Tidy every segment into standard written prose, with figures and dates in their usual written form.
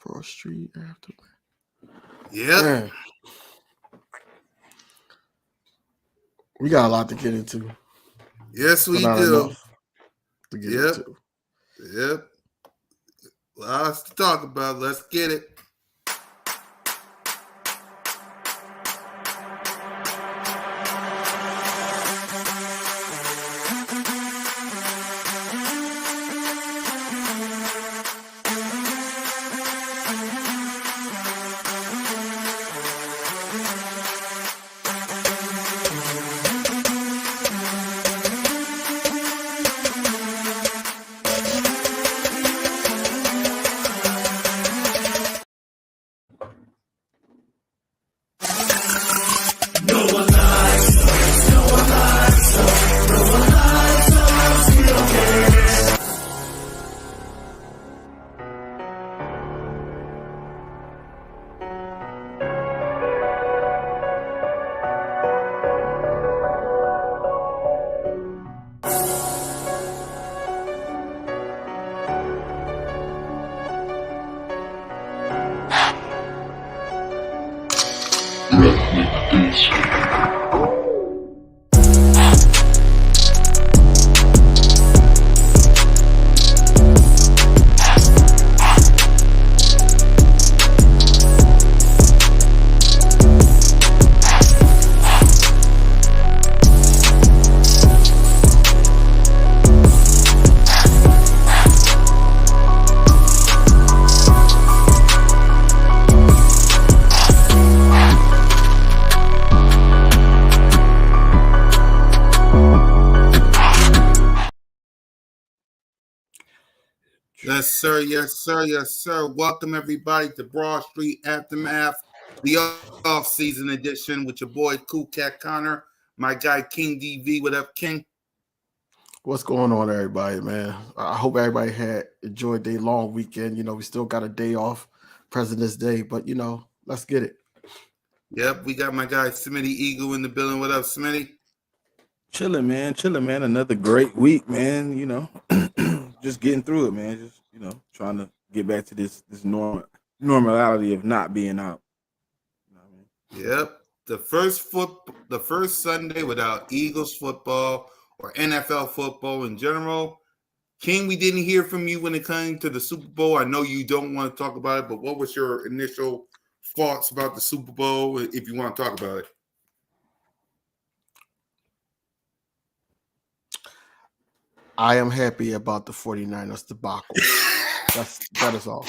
Broad Street after. Yep. Man, we got a lot to get into. Yes, we not do. Enough to get Yep. into. Yep. Lots to talk about. Let's get it. Yes, sir. Yes, sir. Yes, sir. Welcome, everybody, to Broad Street Aftermath, the off-season edition with your boy, Cool Cat Connor, my guy, King DV. What up, King? What's going on, everybody, man? I hope everybody had enjoyed their long weekend. You know, we still got a day off, President's Day, but, you know, let's get it. Yep, we got my guy, Smitty Eagle, in the building. What up, Smitty? Chilling, man. Chilling, man. Another great week, man. You know, just getting through it, man. Just, you know, trying to get back to this normality of not being out. You know what I mean? Yep. The first Sunday without Eagles football or NFL football in general. King, we didn't hear from you when it came to the Super Bowl. I know you don't want to talk about it, but what was your initial thoughts about the Super Bowl, if you want to talk about it? I am happy about the 49ers debacle. That is all.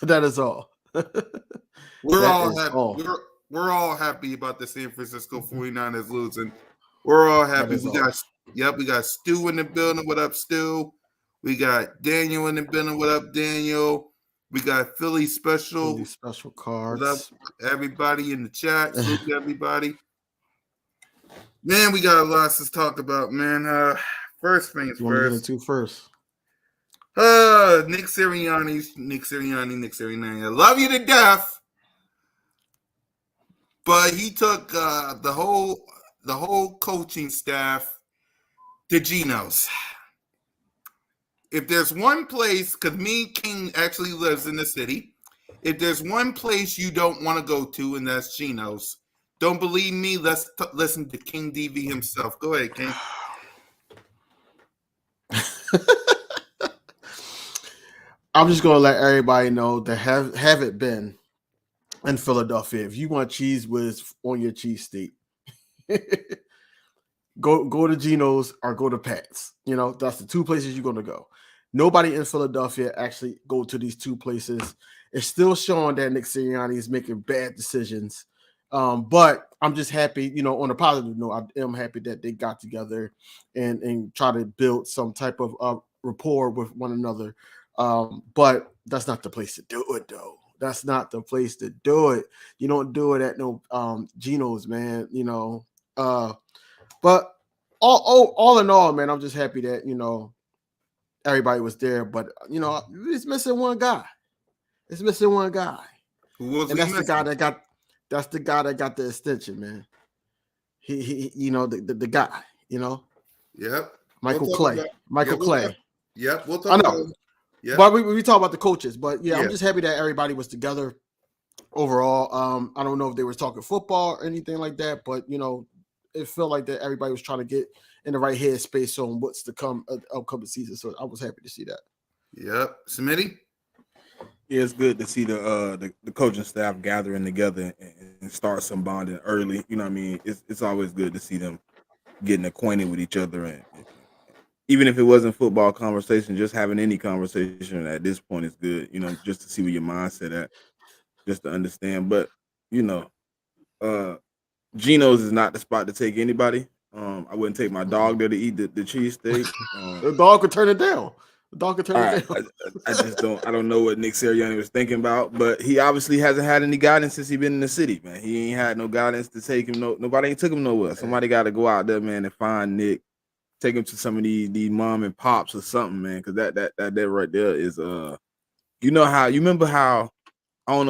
That is all. We're all happy. We're all happy about the San Francisco 49ers losing. We're all happy. We got Stu in the building. What up, Stu? We got Daniel in the building. What up, Daniel? We got Philly special cards. What up, everybody in the chat? Salute everybody. Man, we got lots to talk about, man. First things first. Nick Sirianni. I love you to death. But he took the whole coaching staff to Geno's. If there's one place, because King actually lives in the city, if there's one place you don't want to go to, and that's Geno's. Don't believe me? Let's listen to King DV himself. Go ahead, King. I'm just gonna let everybody know that have it been in Philadelphia. If you want cheese whiz on your cheesesteak, go to Geno's or go to Pat's. You know, that's the two places you're gonna go. Nobody in Philadelphia actually go to these two places. It's still showing that Nick Sirianni is making bad decisions. But I'm just happy, you know, on a positive note, I am happy that they got together and try to build some type of rapport with one another. But that's not the place to do it, though. That's not the place to do it. You don't do it at no Geno's, man, you know. But all in all, man, I'm just happy that, you know, everybody was there. But, you know, it's missing one guy. It's missing one guy. And that's the guy that got That's the guy that got the extension, man. He you know, the guy, you know. Yep. Michael Clay. Yep, we'll talk about him. Yeah. But we talk about the coaches. But yeah, Yeah. I'm just happy that everybody was together overall. I don't know if they were talking football or anything like that, but it felt like that everybody was trying to get in the right headspace on what's to come upcoming season. So I was happy to see that. Yep. Smitty? Yeah, it's good to see the coaching staff gathering together and start some bonding early. You know what I mean? It's always good to see them getting acquainted with each other, and even if it wasn't football conversation, just having any conversation at this point is good. Just to see where your mindset at, just to understand. But Geno's is not the spot to take anybody. I wouldn't take my dog there to eat the cheesesteak. The dog could turn it down. The dog could turn it down. I just don't. I don't know what Nick Sirianni was thinking about, but he obviously hasn't had any guidance since he been in the city, man. He ain't had no guidance to take him. Nobody ain't took him nowhere. Somebody got to go out there, man, and find Nick, take him to some of these mom and pops or something, man. Because that right there is you remember how I don't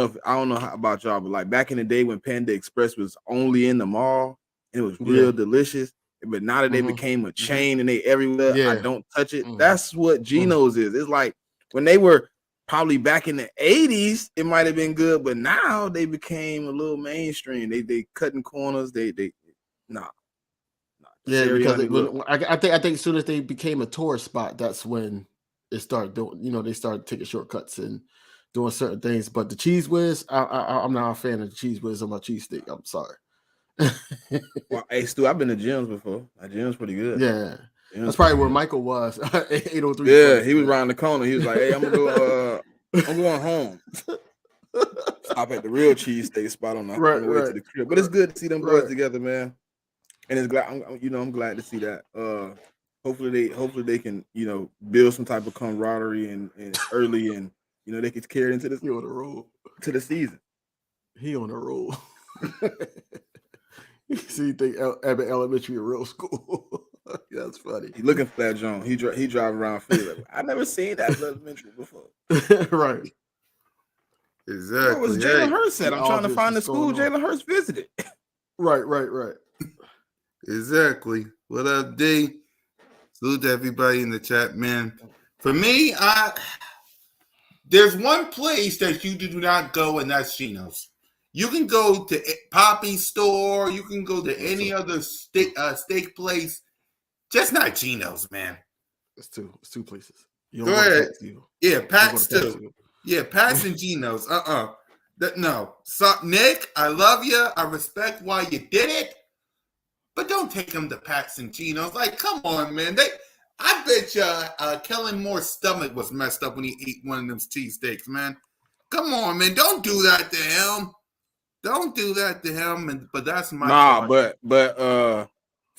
know how about y'all, but like back in the day when Panda Express was only in the mall and it was real delicious. But now that they became a chain and they everywhere, I don't touch it. That's what Geno's is. It's like when they were probably back in the 80s, it might have been good, but now they became a little mainstream. They cutting corners. Nah. Yeah, because I think as soon as they became a tourist spot, that's when it started doing. They started taking shortcuts and doing certain things. But the Cheese Whiz, I'm not a fan of the Cheese Whiz on my cheesesteak. I'm sorry. Well, hey Stu, I've been to Jim's before. That Jim's pretty good. Yeah, that's probably where Michael was. 803. Yeah, he was around the corner. He was like, "Hey, I'm gonna go. I'm going home. Stop at the real cheesesteak spot on the way to the crib." But it's good to see them boys together, man. And it's glad I'm glad to see that. Hopefully they can build some type of camaraderie and early and they can carry it into the to the season. He on the roll. So you think Abbott Elementary a real school? That's funny. He looking for that John. He drive around feeling. I never seen that elementary before. Right. Exactly. Where was Jalen Hurts at? I'm trying to find the school Jalen Hurts visited. Right. Exactly. What up, D? Salute to everybody in the chat, man. For me, there's one place that you do not go, and that's Geno's. You can go to Poppy's store. You can go to any other steak place. Just not Geno's, man. It's two places. Go ahead. Yeah, Pat's too. Yeah, Pat's and Geno's. No. So, Nick, I love you. I respect why you did it. But don't take him to Pat's and Geno's. Like, come on, man. I bet you Kellen Moore's stomach was messed up when he ate one of them cheesesteaks, man. Come on, man. Don't do that to him. Don't do that to him. But that's my but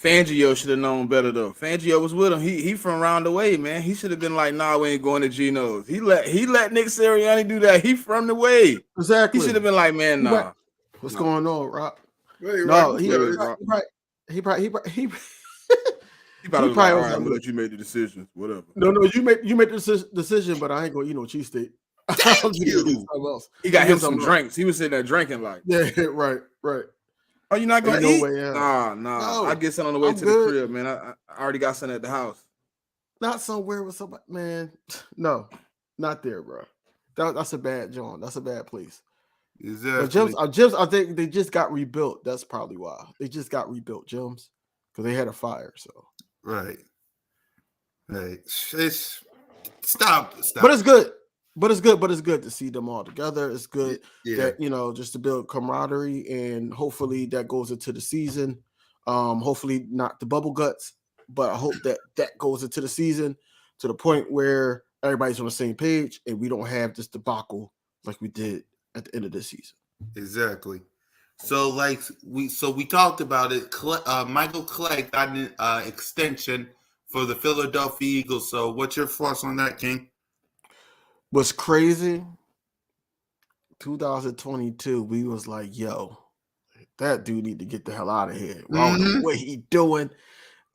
Fangio should have known better though. Fangio was with him. He from around the way, man. He should have been like, "Nah, we ain't going to Geno's." He let Nick Sirianni do that. He from the way. Exactly. He should have been like, "Man, nah." What's going on, Rock? Wait, no, he probably was like, "All right, I'm gonna let you make the decision. Whatever." No, you make the decision, but I ain't gonna eat no cheesesteak. He got him some drinks. He was sitting there drinking like, yeah, right. Oh, you're not gonna eat? Nah. No. I get some on the way to the crib, man. I already got some at the house. Not somewhere with somebody, man. No, not there, bro. That's a bad joint. That's a bad place. Exactly. Gyms, I think they just got rebuilt. That's probably why they just got rebuilt, gyms, because they had a fire. So right. Stop. But it's good. But it's good to see them all together. It's good that just to build camaraderie, and hopefully that goes into the season. Hopefully not the bubble guts, but I hope that goes into the season to the point where everybody's on the same page and we don't have this debacle like we did at the end of this season. Exactly. So we talked about it. Michael Clegg got an extension for the Philadelphia Eagles. So what's your thoughts on that, King? What's crazy, 2022, we was like, yo, that dude need to get the hell out of here. What he doing?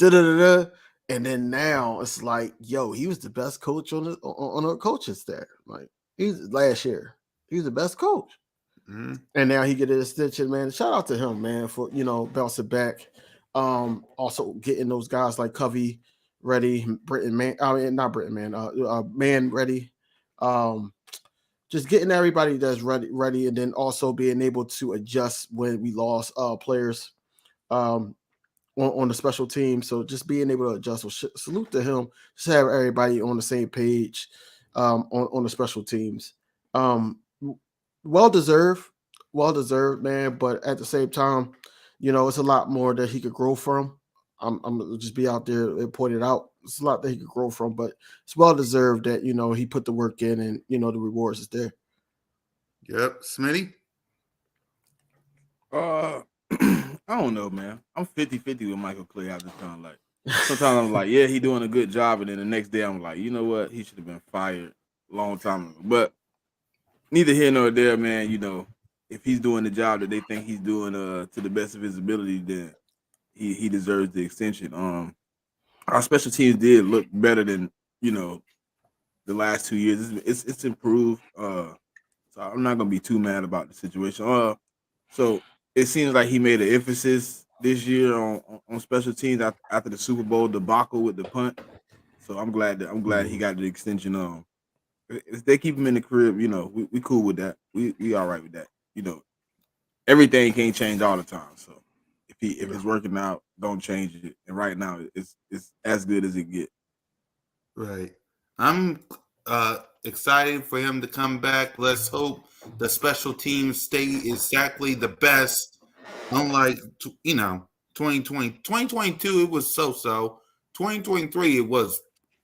And then now it's like, yo, he was the best coach on a coaching staff. Like last year, he was the best coach. And now he get an extension, man. Shout out to him, man, for bouncing back. Also getting those guys like Covey ready, Man ready. Just getting everybody that's ready, and then also being able to adjust when we lost players on the special team. So just being able to adjust. So salute to him. Just have everybody on the same page on the special teams. Well deserved, man. But at the same time, it's a lot more that he could grow from. I'm gonna just be out there and point it out. It's a lot that he could grow from, but it's well deserved that he put the work in, and the rewards is there. Yep, Smitty. I don't know, man. I'm 50-50 with Michael Clay. I just kind of like sometimes I'm like, yeah, he doing a good job, and then the next day I'm like, you know what, he should have been fired a long time ago. But neither here nor there, man. If he's doing the job that they think he's doing to the best of his ability, then he deserves the extension. Our special teams did look better than the last 2 years. It's improved. So I'm not gonna be too mad about the situation. So it seems like he made an emphasis this year on special teams after the Super Bowl debacle with the punt. So I'm glad he got the extension. If they keep him in the crib, we cool with that. We all right with that. Everything can't change all the time. So if it's working out, don't change it. And right now, it's as good as it get. Right. I'm excited for him to come back. Let's hope the special teams stay exactly the best. Unlike 2020, 2022, it was so-so. 2023, it was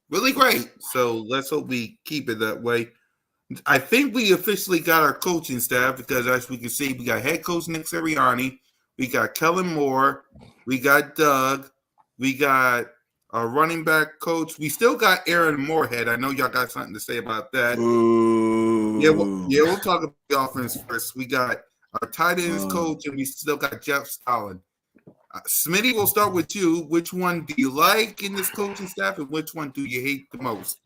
really great. So let's hope we keep it that way. I think we officially got our coaching staff because, as we can see, we got head coach Nick Sirianni, we got Kellen Moore, we got Doug, we got our running back coach. We still got Aaron Moorhead. I know y'all got something to say about that. Ooh. We'll talk about the offense first. We got our tight ends coach, and we still got Jeff Stalin. Smitty, we'll start with you. Which one do you like in this coaching staff, and which one do you hate the most?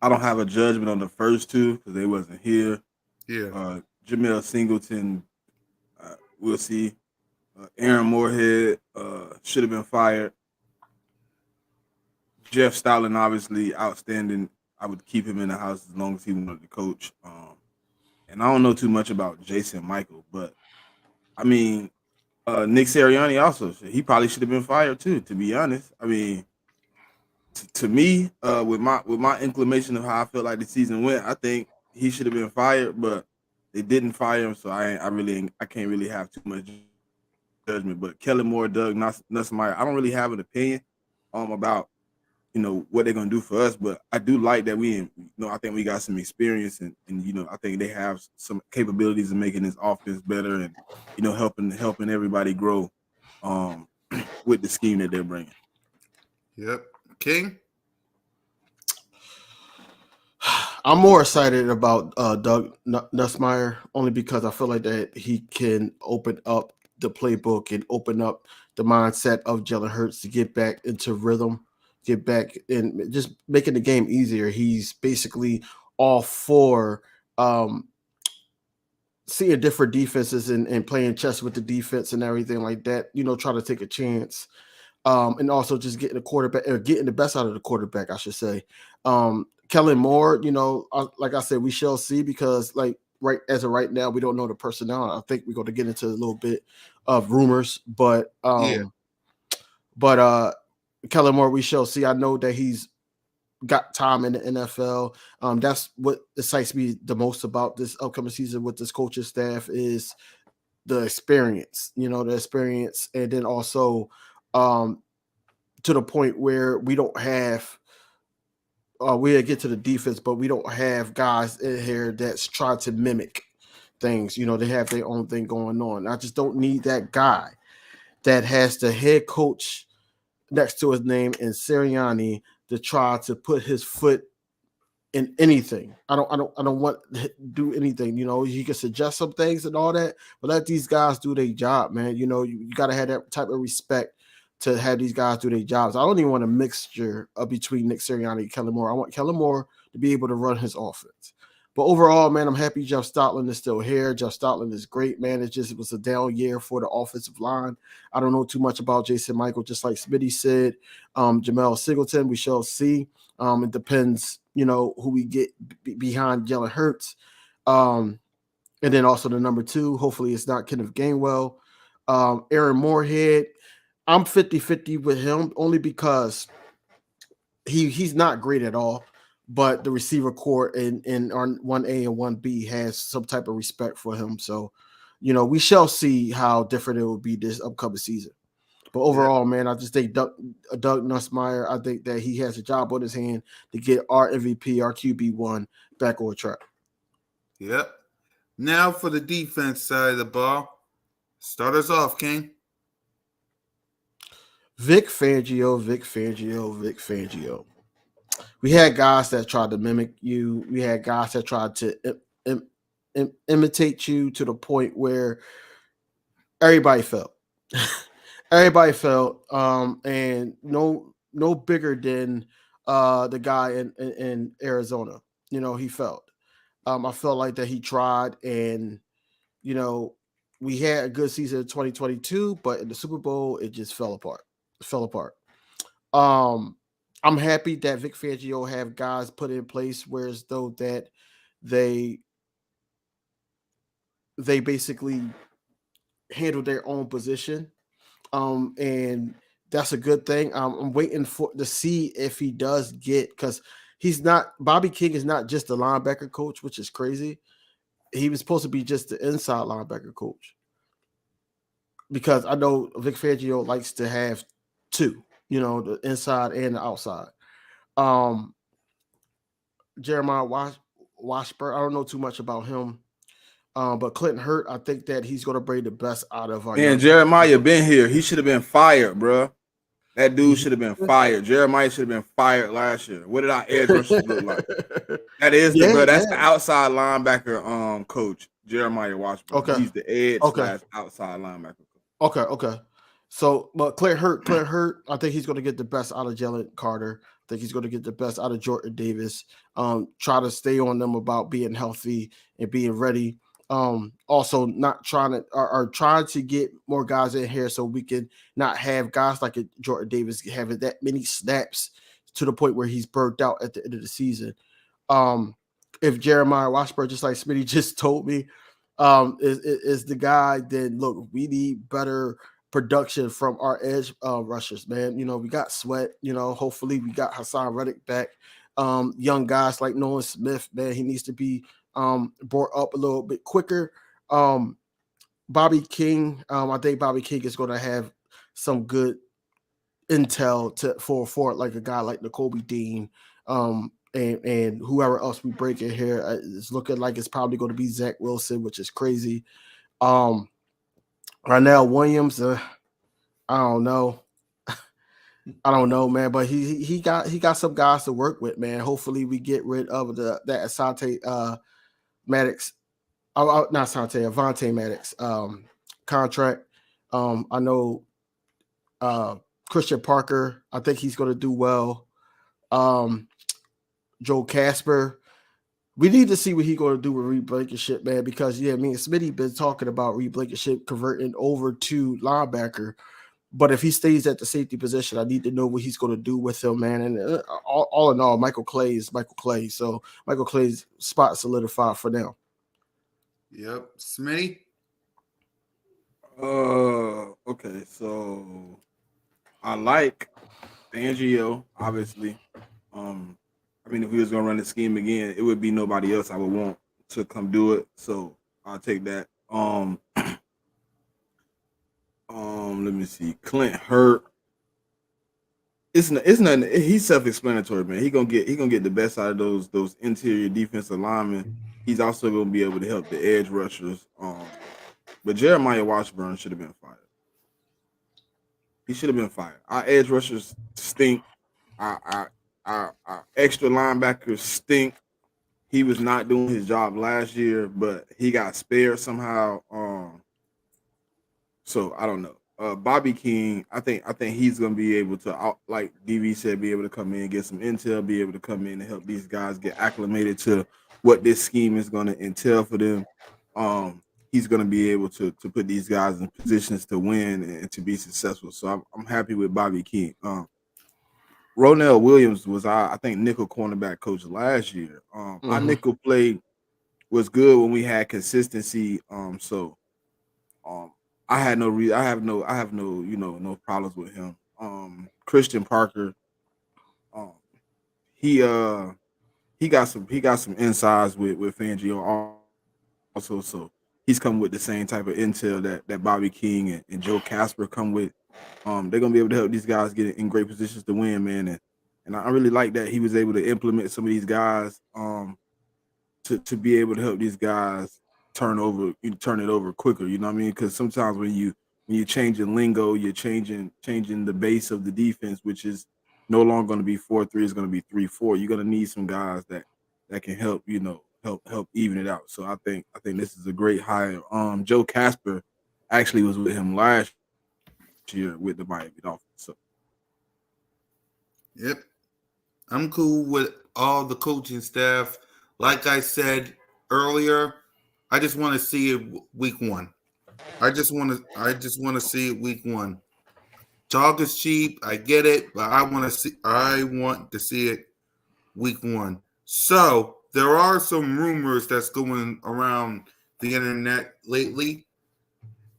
I don't have a judgment on the first two because they wasn't here. Yeah. Jamel Singleton, we'll see. Aaron Moorhead should have been fired. Jeff Stalin, obviously outstanding. I would keep him in the house as long as he wanted to coach. And I don't know too much about Jason Michael, but I mean, Nick Sirianni also, he probably should have been fired too, to be honest. I mean, to me, with my inclination of how I felt like the season went, I think he should have been fired, but they didn't fire him, so I can't really have too much judgment. But Kellen Moore, Doug Nussmeier, I don't really have an opinion about what they're gonna do for us, but I do like that I think we got some experience and I think they have some capabilities of making this offense better and helping everybody grow with the scheme that they're bringing. Yep. King? I'm more excited about Doug Nussmeier only because I feel like that he can open up the playbook and open up the mindset of Jalen Hurts to get back into rhythm, get back and just making the game easier. He's basically all for seeing different defenses and playing chess with the defense and everything like that, try to take a chance. And also just getting the quarterback or getting the best out of the quarterback, I should say. Kellen Moore, like I said, we shall see because right as of right now, we don't know the personnel. I think we're going to get into a little bit of rumors, but Kellen Moore, we shall see. I know that he's got time in the NFL. That's what excites me the most about this upcoming season with this coaching staff is the experience, and then also to the point where we don't have we'll get to the defense, but we don't have guys in here that's trying to mimic things. They have their own thing going on. I just don't need that guy that has the head coach next to his name and Sirianni to try to put his foot in anything. I don't want to do anything. He can suggest some things and all that, but let these guys do their job, man. You got to have that type of respect to have these guys do their jobs. I don't even want a mixture between Nick Sirianni and Kellen Moore. I want Kellen Moore to be able to run his offense. But overall, man, I'm happy Jeff Stoutland is still here. Jeff Stoutland is great, man. It was a down year for the offensive line. I don't know too much about Jason Michael, just like Smitty said. Jamel Singleton, we shall see. It depends who we get behind Jalen Hurts. And then also the number 2, hopefully it's not Kenneth Gainwell. Aaron Moorhead, I'm 50-50 with him only because he's not great at all, but the receiver core in our 1A and 1B has some type of respect for him. So, we shall see how different it will be this upcoming season. But overall, man, I just think Doug Nussmeier, I think that he has a job on his hand to get our MVP, our QB1 back on track. Yep. Now for the defense side of the ball. Start us off, King. Vic Fangio. We had guys that tried to mimic you. We had guys that tried to imitate you to the point where everybody felt. Everybody felt, and no bigger than the guy in Arizona. He felt. I felt like that he tried, and we had a good season in 2022, but in the Super Bowl it just fell apart. I'm happy that Vic Fangio have guys put in place where as though that they basically handle their own position. And that's a good thing. I'm waiting to see if he does get, because Bobby King is not just a linebacker coach, which is crazy. He was supposed to be just the inside linebacker coach, because I know Vic Fangio likes to have 2, the inside and the outside. Jeremiah Washburn, I don't know too much about him. But Clinton Hurt, I think that he's going to bring the best out of our. Man, Jeremiah been here. He should have been fired, bro. That dude should have been fired. Jeremiah should have been fired last year. What did our edge rushers look like? That is that's the outside linebacker coach, Jeremiah Washburn. Okay. He's the edge / outside linebacker coach. Okay. So, but Clinton Hurt, I think he's going to get the best out of Jalen Carter. I think he's going to get the best out of Jordan Davis. Try to stay on them about being healthy and being ready. Also not trying to get more guys in here so we can not have guys like Jordan Davis having that many snaps to the point where he's burnt out at the end of the season. If Jeremiah Washburn, just like Smitty just told me, is the guy, then look, we need better production from our edge rushers, man. We got Sweat, hopefully we got Hassan Reddick back. Young guys like Nolan Smith, man, he needs to be brought up a little bit quicker. Bobby King, I think Bobby King is going to have some good intel for like a guy like Nakobe Dean, and whoever else we break in here. It's looking like it's probably going to be Zach Wilson, which is crazy. Ronell Williams, I don't know. I don't know, man, but he got some guys to work with, man. Hopefully we get rid of that Asante Maddox, not Asante, Avonte Maddox contract. I know Christian Parker, I think he's going to do well. Joe Casper, we need to see what he's going to do with Reed Blankenship, man, because, me and Smitty been talking about Reed Blankenship converting over to linebacker. But if he stays at the safety position, I need to know what he's going to do with him, man. And all in all, Michael Clay is Michael Clay. So Michael Clay's spot solidified for now. Yep. Smitty? Okay, so I like Fangio, obviously. If we was gonna run the scheme again, it would be nobody else I would want to come do it. So I'll take that. Let me see. Clint Hurt. It's nothing. He's self-explanatory, man. He gonna get the best out of those interior defensive linemen. He's also gonna be able to help the edge rushers. But Jeremiah Washburn should have been fired. He should have been fired. Our edge rushers stink. Our extra linebackers stink. He was not doing his job last year, but he got spared somehow. So I don't know. Bobby King, I think he's gonna be able to, like DV said, be able to come in, get some intel, be able to come in and help these guys get acclimated to what this scheme is gonna entail for them. He's gonna be able to put these guys in positions to win and to be successful. So I'm happy with Bobby King. Ronell Williams was I think nickel cornerback coach last year. Our nickel play was good when we had consistency. So I have no no problems with him. Christian Parker, he got some insides with Fangio also. So he's come with the same type of intel that Bobby King and Joe Casper come with. They're gonna be able to help these guys get in great positions to win, man. And I really like that he was able to implement some of these guys to be able to help these guys turn it over quicker. You know what I mean? Because sometimes when you're changing lingo, you're changing the base of the defense, which is no longer going to be 4-3, it's going to be 3-4. You're going to need some guys that can help help even it out. So I think this is a great hire. Joe Casper actually was with him last year with the Miami Dolphins. So yep, I'm cool with all the coaching staff. Like I said earlier, I just want to see it week one. I just want to see it week one. Talk is cheap, I get it, but I want to see it week one. So there are some rumors that's going around the internet lately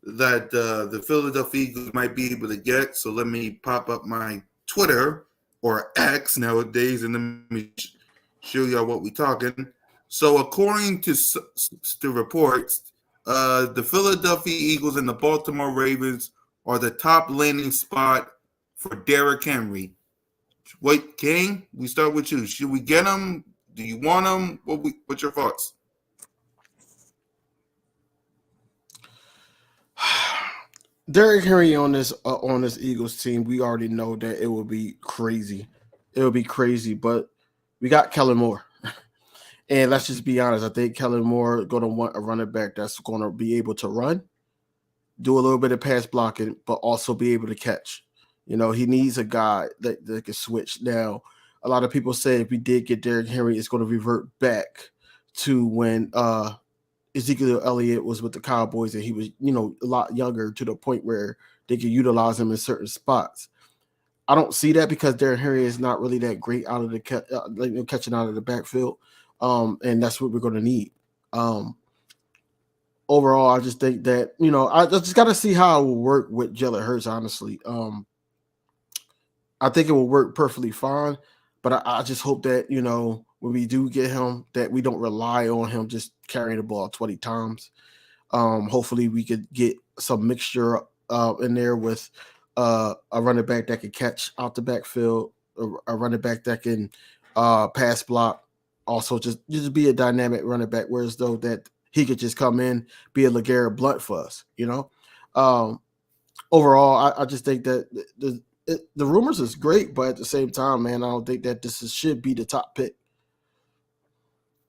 that the Philadelphia Eagles might be able to get. So let me pop up my Twitter or X nowadays, and let me show y'all what we're talking. So according to the reports, the Philadelphia Eagles and the Baltimore Ravens are the top landing spot for Derrick Henry. Wait, King, we start with you. Should we get him? Do you want him? What's your thoughts? Derrick Henry on this Eagles team, we already know that it will be crazy. It will be crazy, but we got Kellen Moore. And let's just be honest, I think Kellen Moore going to want a running back that's going to be able to run, do a little bit of pass blocking, but also be able to catch. You know, he needs a guy that can switch. Now, a lot of people say if we did get Derrick Henry, it's going to revert back to when Ezekiel Elliott was with the Cowboys and he was, a lot younger to the point where they could utilize him in certain spots. I don't see that because Derrick Henry is not really that great out of the catching out of the backfield, and that's what we're going to need. Overall, I just think that I just got to see how it will work with Jalen Hurts. Honestly, I think it will work perfectly fine, but I just hope that when we do get him, that we don't rely on him just carrying the ball 20 times. Hopefully, we could get some mixture in there with a running back that can catch out the backfield, a running back that can pass block. Also, just be a dynamic running back, whereas though that he could just come in, be a LeGarrette Blount for us. Overall, I just think that the rumors is great, but at the same time, man, I don't think that should be the top pick.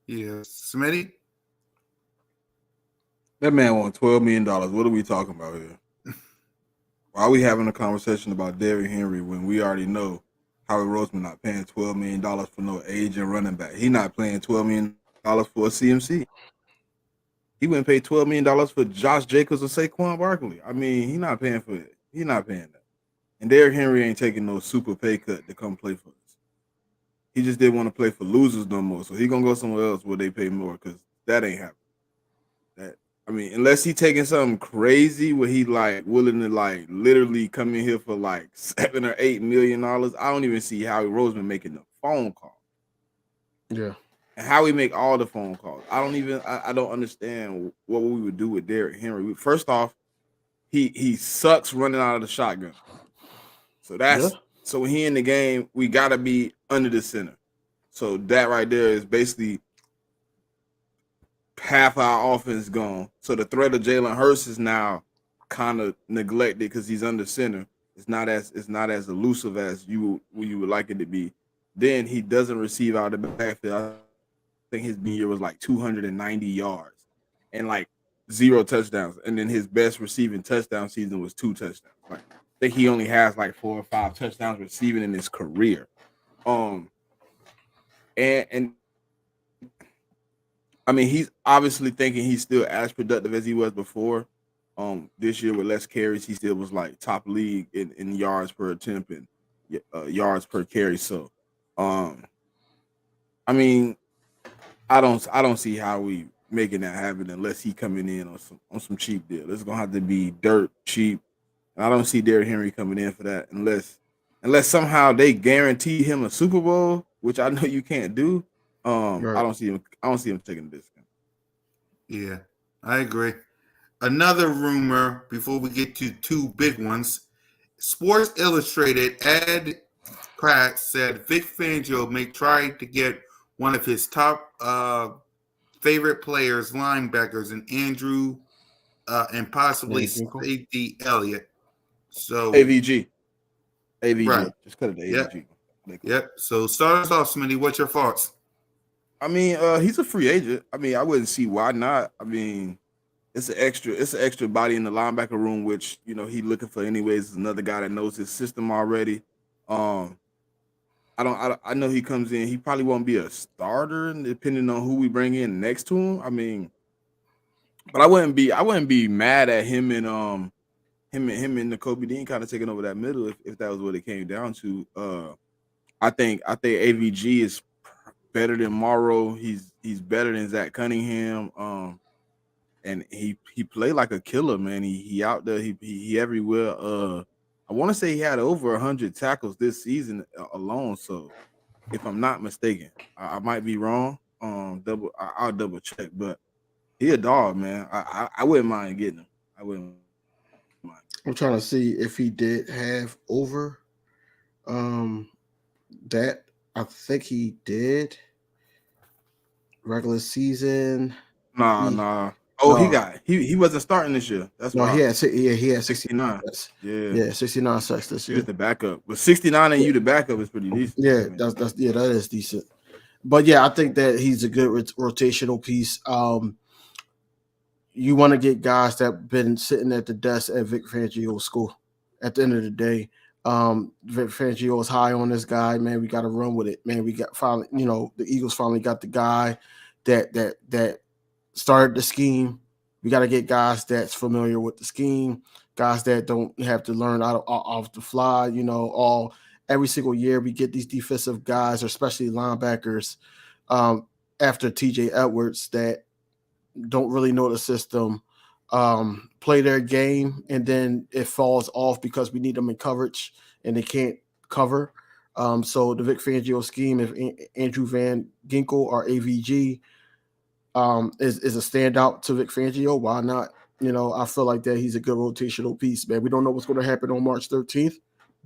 Yeah, Smitty? That man won $12 million. What are we talking about here? Why are we having a conversation about Derrick Henry when we already know Howie Roseman not paying $12 million for no aging running back? He not paying $12 million for a CMC. He wouldn't pay $12 million for Josh Jacobs or Saquon Barkley. I mean, he not paying for it. He not paying that. And Derrick Henry ain't taking no super pay cut to come play for us. He just didn't want to play for losers no more. So he gonna go somewhere else where they pay more because that ain't happening. Unless he taking something crazy where he willing to literally come in here for $7 or $8 million, I don't even see Howie Roseman making the phone call. Yeah. And how we make all the phone calls. I don't understand what we would do with Derrick Henry. First off, he sucks running out of the shotgun. So so when he in the game, we gotta be under the center. So that right there is basically half our offense gone. So the threat of Jalen Hurts is now kind of neglected because he's under center. It's not as elusive as you would like it to be. Then he doesn't receive out of the backfield. I think his year was 290 yards and 0 touchdowns. And then his best receiving touchdown season was 2 touchdowns. I think he only has 4 or 5 touchdowns receiving in his career. He's obviously thinking he's still as productive as he was before. This year with less carries, he still was top league in yards per attempt and yards per carry. So, I mean, I don't see how we making that happen unless he coming in on some cheap deal. It's gonna have to be dirt cheap. And I don't see Derrick Henry coming in for that unless somehow they guarantee him a Super Bowl, which I know you can't do. Right. I don't see him taking a discount. Yeah, I agree. Another rumor before we get to two big ones. Sports Illustrated Ed Pratt said Vic Fangio may try to get one of his top favorite players, linebackers, and Andrew and possibly Ginkle? safety Elliott. So AVG. right. Just cut it to Yep. AVG. Yep. So start us off, Smitty. What's your thoughts? I mean, he's a free agent. I mean, I wouldn't see why not. I mean, it's an extra body in the linebacker room, which he looking for anyways. Is another guy that knows his system already. I know he comes in. He probably won't be a starter, depending on who we bring in next to him. I mean, but I wouldn't be mad at him and the Kobe Dean kind of taking over that middle if that was what it came down to. I think AVG is better than Morrow. He's better than Zach Cunningham. And he played like a killer, man. He out there. He everywhere. I want to say he had over 100 tackles this season alone. So, if I'm not mistaken, I might be wrong. I'll double check, but he a dog, man. I wouldn't mind getting him. I wouldn't mind. I'm trying to see if he did have over that. I think he did. Regular season. Nah. Oh, No. he wasn't starting this year. That's why. He had 69. 69. Yeah, 69 sacks this he year. was the backup. But 69 and you the backup is pretty decent. Yeah, I mean, that is decent. But yeah, I think that he's a good rotational piece. You want to get guys that been sitting at the desk at Vic Fangio's school. At the end of the day, Vic Fangio is high on this guy. Man, we got to run with it. Man, we got finally, the Eagles finally got the guy that started the scheme. We got to get guys that's familiar with the scheme, guys that don't have to learn off the fly. Every single year we get these defensive guys, especially linebackers, after TJ Edwards that don't really know the system, play their game, and then it falls off because we need them in coverage and they can't cover. So the Vic Fangio scheme, if Andrew Van Ginkel or AVG is a standout to Vic Fangio, why not? I feel like that he's a good rotational piece, man. We don't know what's going to happen on March 13th,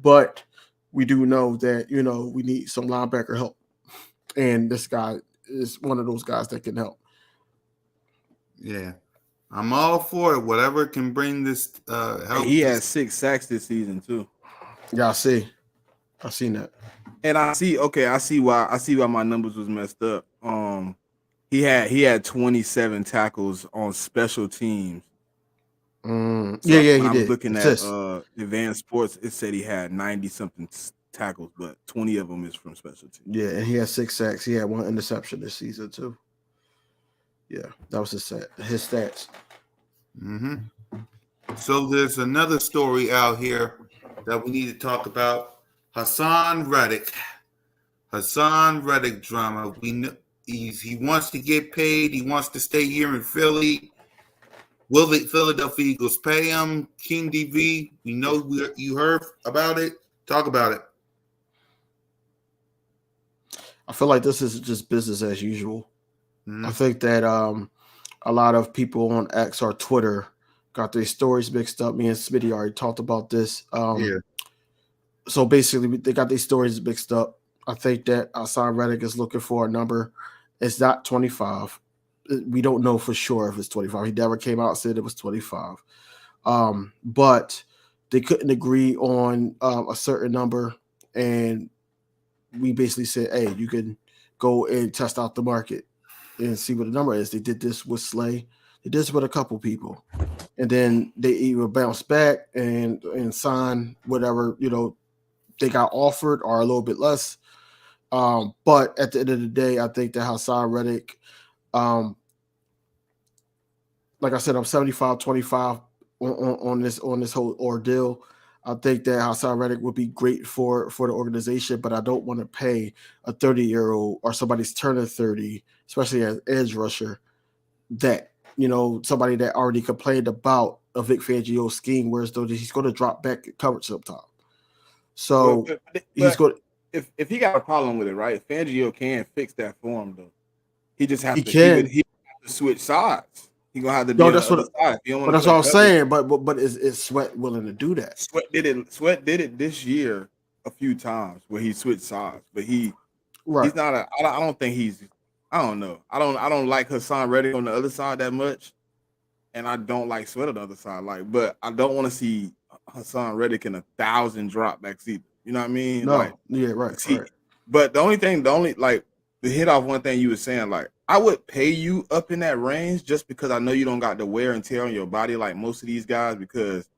but we do know that, we need some linebacker help. And this guy is one of those guys that can help. Yeah. I'm all for it. Whatever can bring this help. he had 6 sacks this season too. Yeah, I've seen that. And I see why my numbers was messed up. He had 27 tackles on special teams. So he did. I was looking at Advanced Sports, it said he had 90 something tackles, but 20 of them is from special teams. Yeah, and he had 6 sacks. He had 1 interception this season too. Yeah, that was his stats. Mm-hmm. So there's another story out here that we need to talk about. Hassan Reddick drama. We know he wants to get paid. He wants to stay here in Philly. Will the Philadelphia Eagles pay him? King DV, we know you heard about it. Talk about it. I feel like this is just business as usual. Mm-hmm. I think that a lot of people on X or Twitter got their stories mixed up. Me and Smitty already talked about this. So basically, they got these stories mixed up. I think that Hassan Reddick is looking for a number. It's not 25. We don't know for sure if it's 25. He never came out and said it was 25. But they couldn't agree on a certain number. And we basically said, hey, you can go and test out the market and see what the number is. They did this with Slay. They did this with a couple people. And then they either bounce back and sign whatever, they got offered or a little bit less. But at the end of the day, I think that Hassan Reddick, like I said, I'm 75-25 on this whole ordeal. I think that Hassan Reddick would be great for the organization, but I don't want to pay a 30-year-old or somebody's turning 30, especially as edge rusher, that somebody that already complained about a Vic Fangio scheme, whereas though he's going to drop back in coverage sometime. So he's going. If he got a problem with it, right? Fangio can fix that for him though. He just has to. He He have to switch sides. He gonna have to be No, on that's the what. other side. But that's what I'm saying. But is Sweat willing to do that? Sweat did it. Sweat did it this year a few times where he switched sides, but he's not a. I don't think he's. I don't know. I don't like Hassan Reddick on the other side that much, and I don't like Sweat on the other side. But I don't want to see Hassan Reddick in 1,000 dropbacks either. You know what I mean? No. Yeah. Right. But to hit off one thing you were saying, like I would pay you up in that range just because I know you don't got the wear and tear on your body like most of these guys, because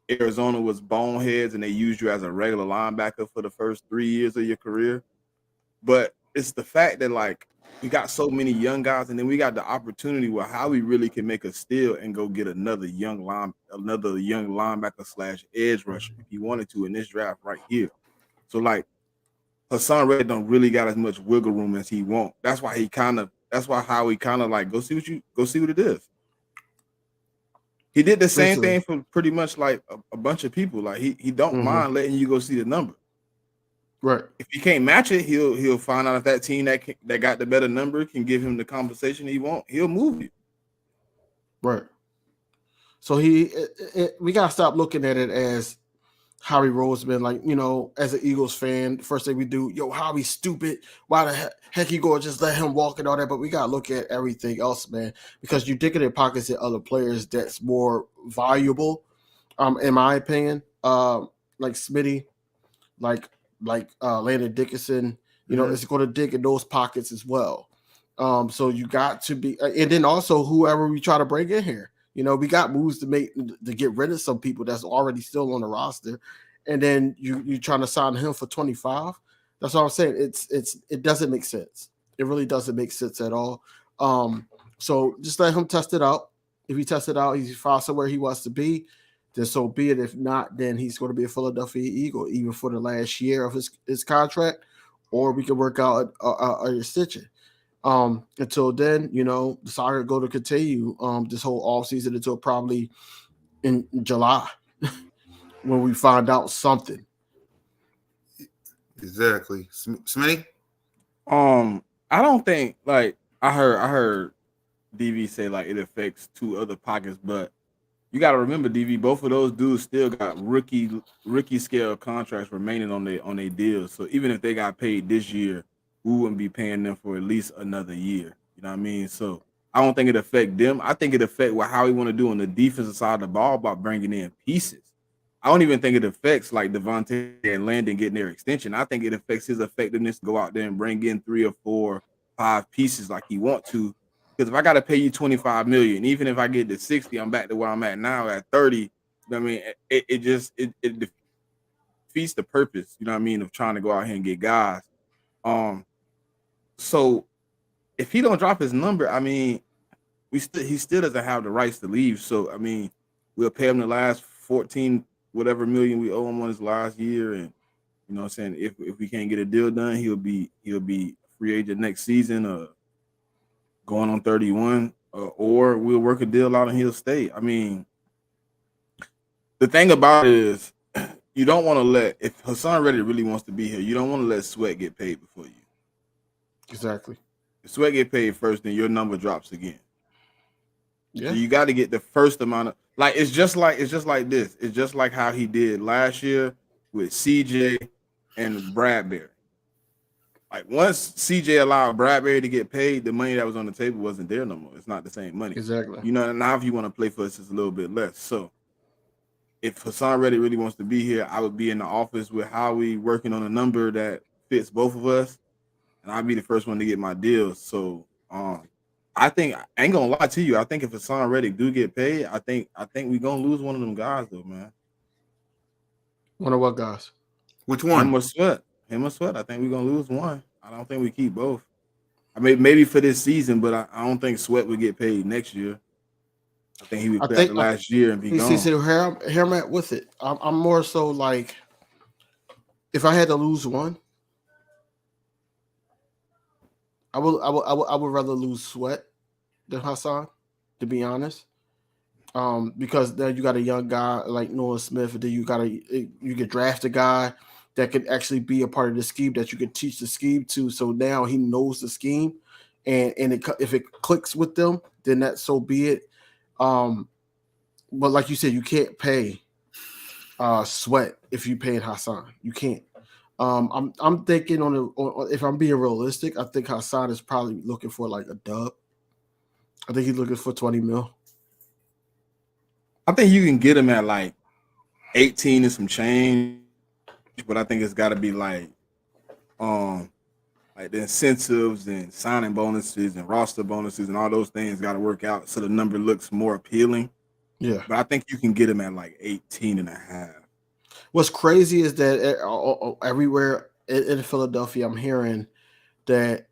Arizona was boneheads and they used you as a regular linebacker for the first 3 years of your career. But it's the fact that like we got so many young guys, and then we got the opportunity where how we really can make a steal and go get another young linebacker / edge rusher if you wanted to in this draft right here. So like Hassan Reddick don't really got as much wiggle room as he want. That's why Howie kind of like go see what it is. He did the same thing for pretty much like a bunch of people. Like he don't mind letting you go see the number. Right. If he can't match it, he'll find out if that team that got the better number can give him the compensation he want. He'll move you. Right. So we gotta stop looking at it as Howie Roseman, like, as an Eagles fan, first thing we do, Howie's stupid. Why the heck you go just let him walk and all that? But we got to look at everything else, man, because you're digging in pockets at other players that's more valuable, in my opinion, like Smitty, like Landon Dickinson, it's going to dig in those pockets as well. So you got to be, and then also whoever we try to bring in here. We got moves to make to get rid of some people that's already still on the roster, and then you trying to sign him for 25. That's what I'm saying. It doesn't make sense. It really doesn't make sense at all. So just let him test it out. If he tests it out, he's found somewhere he wants to be, then so be it. If not, then he's going to be a Philadelphia Eagle, even for the last year of his contract, or we can work out a extension. Until then, the saga go to continue this whole offseason until probably in July when we find out something. Exactly. Smitty? I don't think, like, I heard DV say like it affects two other pockets, but you got to remember, DV, both of those dudes still got rookie scale contracts remaining on their deals. So even if they got paid this year, we wouldn't be paying them for at least another year. You know what I mean? So I don't think it affect them. I think it affect how he want to do on the defensive side of the ball by bringing in pieces. I don't even think it affects like Devontae and Landon getting their extension. I think it affects his effectiveness to go out there and bring in 3 or 4, 5 pieces like he want to. Because if I got to pay you $25 million, even if I get to 60, I'm back to where I'm at now at 30. You know what I mean? It defeats the purpose, you know what I mean, of trying to go out here and get guys. So if he don't drop his number, I mean, he still doesn't have the rights to leave. So I mean, we'll pay him the last 14 whatever million we owe him on his last year, and you know what I'm saying, if we can't get a deal done, he'll be free agent next season, going on 31, or we'll work a deal out and he'll stay. I mean, the thing about it is, you don't want to let, if Hassan Reddick really wants to be here, you don't want to let Sweat get paid before you. Exactly. If Sweat get paid first, then your number drops again. Yeah. So you got to get the first amount of, like, it's just like this. It's just like how he did last year with CJ and Bradbury. Like once CJ allowed Bradbury to get paid, the money that was on the table wasn't there no more. It's not the same money. Exactly. You know, now if you want to play for us, it's a little bit less. So if Hassan Reddick really wants to be here, I would be in the office with Howie working on a number that fits both of us, and I'd be the first one to get my deal. So I think, I ain't gonna lie to you, I think if Hassan Reddick do get paid, I think we're gonna lose one of them guys though, man. One of what guys? Which one? Him or Sweat. I think we're gonna lose one. I don't think we keep both. I mean, maybe for this season, but I don't think Sweat would get paid next year. I think he would I play out think the last year and be you gone. see, here I'm at with it. I'm more so like, if I had to lose one, I would rather lose Sweat than Hassan, to be honest. Because then you got a young guy like Noah Smith, and then you could draft a guy that could actually be a part of the scheme that you could teach the scheme to. So now he knows the scheme, and if it clicks with them, then that so be it. But like you said, you can't pay Sweat if you paying Hassan. You can't. I'm thinking if I'm being realistic, I think Hassan is probably looking for like a dub. I think he's looking for 20 mil. I think you can get him at like 18 and some change, but I think it's got to be like the incentives and signing bonuses and roster bonuses and all those things got to work out so the number looks more appealing. Yeah. But I think you can get him at like 18 and a half. What's crazy is that everywhere in Philadelphia, I'm hearing that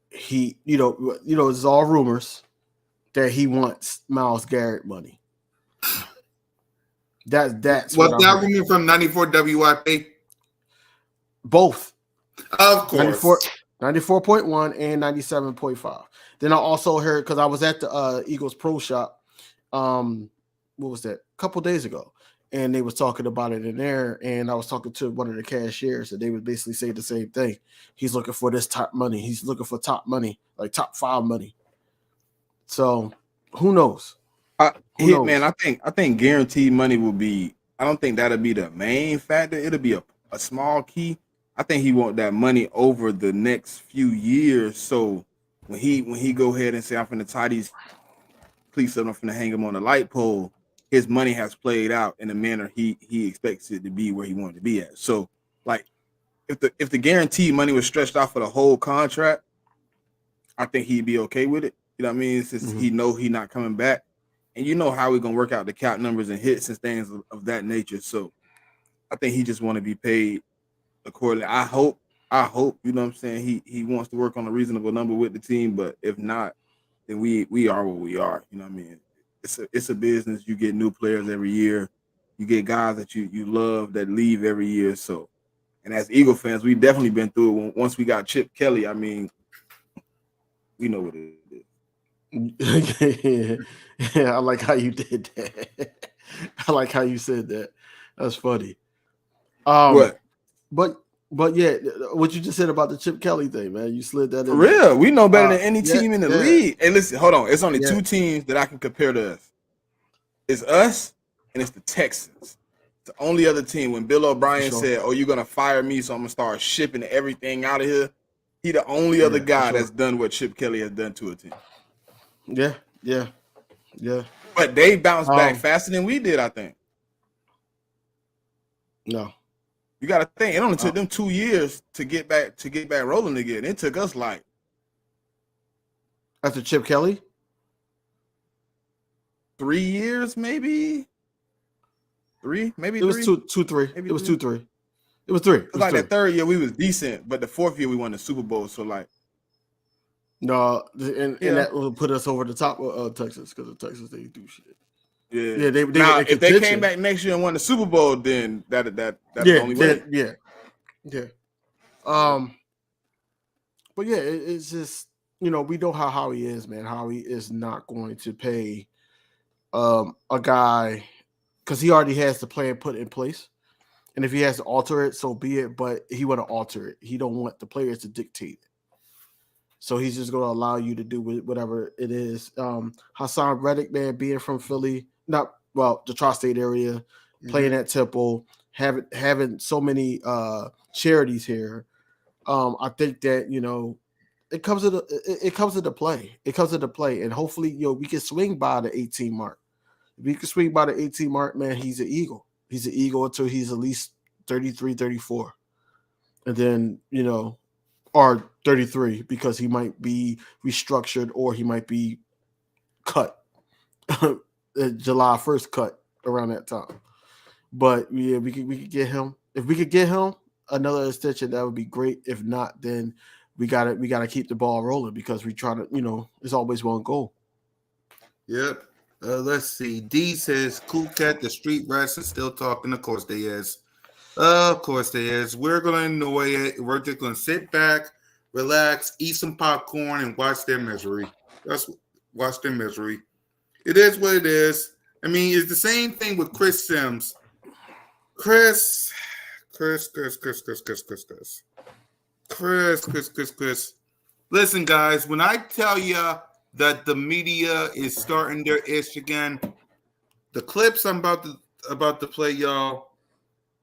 he, it's all rumors that he wants Myles Garrett money. That's was what that rumor from 94 WIP? Both. Of course. 94.1 and 97.5. Then I also heard, because I was at the Eagles Pro Shop, what was that? A couple days ago. And they was talking about it in there, and I was talking to one of the cashiers, and they would basically say the same thing. He's looking for this top money. He's looking for top money, like top 5 money. So who knows? Who knows? Man, I think guaranteed money will be. I don't think that'll be the main factor. It'll be a small key. I think he want that money over the next few years. So when he go ahead and say I'm finna tie these cleats up, I'm finna hang them on the light pole, his money has played out in the manner he expects it to be where he wanted to be at. So like if the guaranteed money was stretched out for the whole contract, I think he'd be okay with it. You know what I mean? Since he know he not coming back. And you know how we're gonna work out the cap numbers and hits and things of that nature. So I think he just want to be paid accordingly. I hope, you know what I'm saying, he wants to work on a reasonable number with the team, but if not, then we are what we are. You know what I mean? It's a business. You get new players every year. You get guys that you love that leave every year. So, and as Eagle fans, we definitely been through it. Once we got Chip Kelly, I mean, we know what it is. Yeah, I like how you did that. I like how you said that. That's funny. What? But yeah, what you just said about the Chip Kelly thing, man, you slid that in. For real, we know better than any team in the league. Hey, listen, hold on. It's only 2 teams that I can compare to us. It's us and it's the Texans. The only other team when Bill O'Brien said, "Oh, you're gonna fire me, so I'm gonna start shipping everything out of here." He the only other guy that's done what Chip Kelly has done to a team. Yeah. But they bounced back faster than we did, I think. No. You got to think it only took them 2 years to get back rolling again. It took us like after Chip Kelly 3 years, maybe 3, maybe it was 3. It was 2-3. It was 3. It was like 3. That third year we was decent, but the 4th year we won the Super Bowl. So like, no, and that will put us over the top of Texas because of Texas they do shit. Yeah. If they came back next year and won the Super Bowl, then that's the only way. Yeah. But yeah, it's just, we know how Howie is, man. Howie is not going to pay a guy because he already has the plan put in place, and if he has to alter it, so be it. But he want to alter it. He don't want the players to dictate it. So he's just going to allow you to do whatever it is. Hassan Reddick, man, being from Philly, the tri-state area, playing at Temple, having so many charities here. I think that it comes into play. It comes into play, and hopefully, we can swing by the 18 mark. If we can swing by the 18 mark, man, he's an Eagle. He's an Eagle until he's at least 33, 34, and then or 33 because he might be restructured or he might be cut. July 1st cut around that time. But yeah, we could get him. If we could get him another extension, that would be great. If not, then we gotta keep the ball rolling because we try to, it's always one goal. Yep. Let's see. D says, "Cool cat, the street rats is still talking." Of course they is. Of course they is. We're gonna annoy it. We're just gonna sit back, relax, eat some popcorn, and watch their misery. Watch their misery. It is what it is. I mean, it's the same thing with Chris Sims. Chris. Listen, guys, when I tell you that the media is starting their ish again, the clips I'm about to play y'all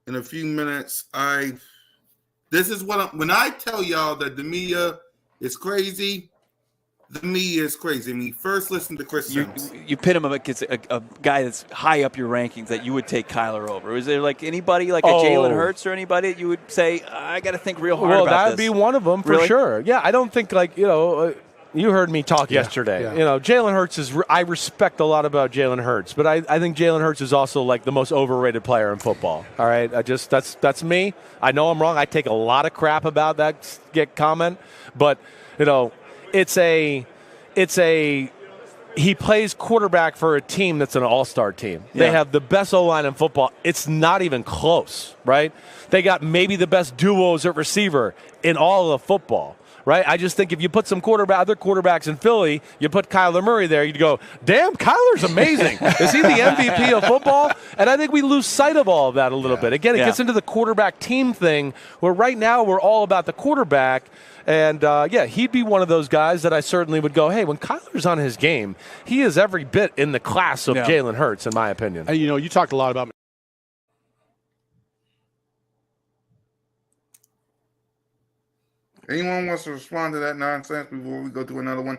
in a few minutes. When I tell y'all that the media is crazy, the media is crazy. I mean, first listen to Chris Sims. You pit him against a guy that's high up your rankings that you would take Kyler over. Is there like anybody like a Jalen Hurts or anybody that you would say, I got to think real hard about that'd this? be one of them for sure. Yeah, I don't think you heard me talk yesterday. Yeah. Jalen Hurts I respect a lot about Jalen Hurts, but I think Jalen Hurts is also like the most overrated player in football. All right, that's me. I know I'm wrong. I take a lot of crap about that comment, but he plays quarterback for a team that's an all-star team. They have the best O-line in football. It's not even close, right? They got maybe the best duos at receiver in all of football, right? I just think if you put some other quarterbacks in Philly, you put Kyler Murray there, you'd go, damn, Kyler's amazing. Is he the MVP of football? And I think we lose sight of all of that a little bit. Again, it gets into the quarterback team thing where right now we're all about the quarterback. And, he'd be one of those guys that I certainly would go, hey, when Kyler's on his game, he is every bit in the class of Jalen Hurts, in my opinion. You talked a lot about – Anyone wants to respond to that nonsense before we go to another one?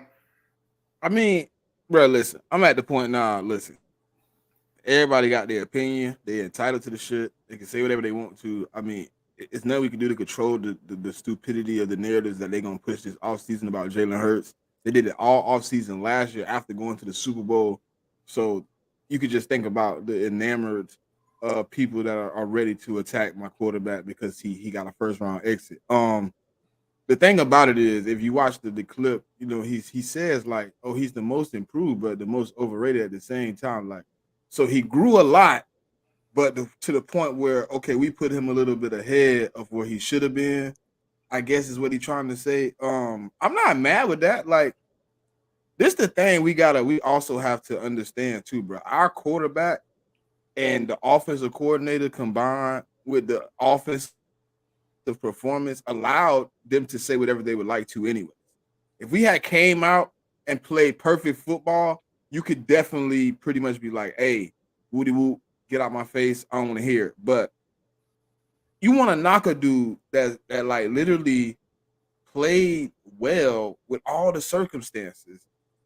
I mean, bro, listen, I'm at the point now, listen. Everybody got their opinion. They're entitled to the shit. They can say whatever they want to. I mean, it's nothing we can do to control the stupidity of the narratives that they're going to push this offseason about Jalen Hurts. They did it all offseason last year after going to the Super Bowl. So you could just think about the enamored people that are ready to attack my quarterback because he got a first-round exit. The thing about it is, if you watch the clip, he says, like, oh, he's the most improved, but the most overrated at the same time. Like, so he grew a lot. But to the point where, okay, we put him a little bit ahead of where he should have been, I guess is what he's trying to say. I'm not mad with that. Like, this the thing we also have to understand too, bro. Our quarterback and the offensive coordinator combined with the offensive performance allowed them to say whatever they would like to anyway. If we had came out and played perfect football, you could definitely pretty much be like, hey, woody woo. Get out my face. I don't want to hear it. But you want to knock a dude that like literally played well with all the circumstances,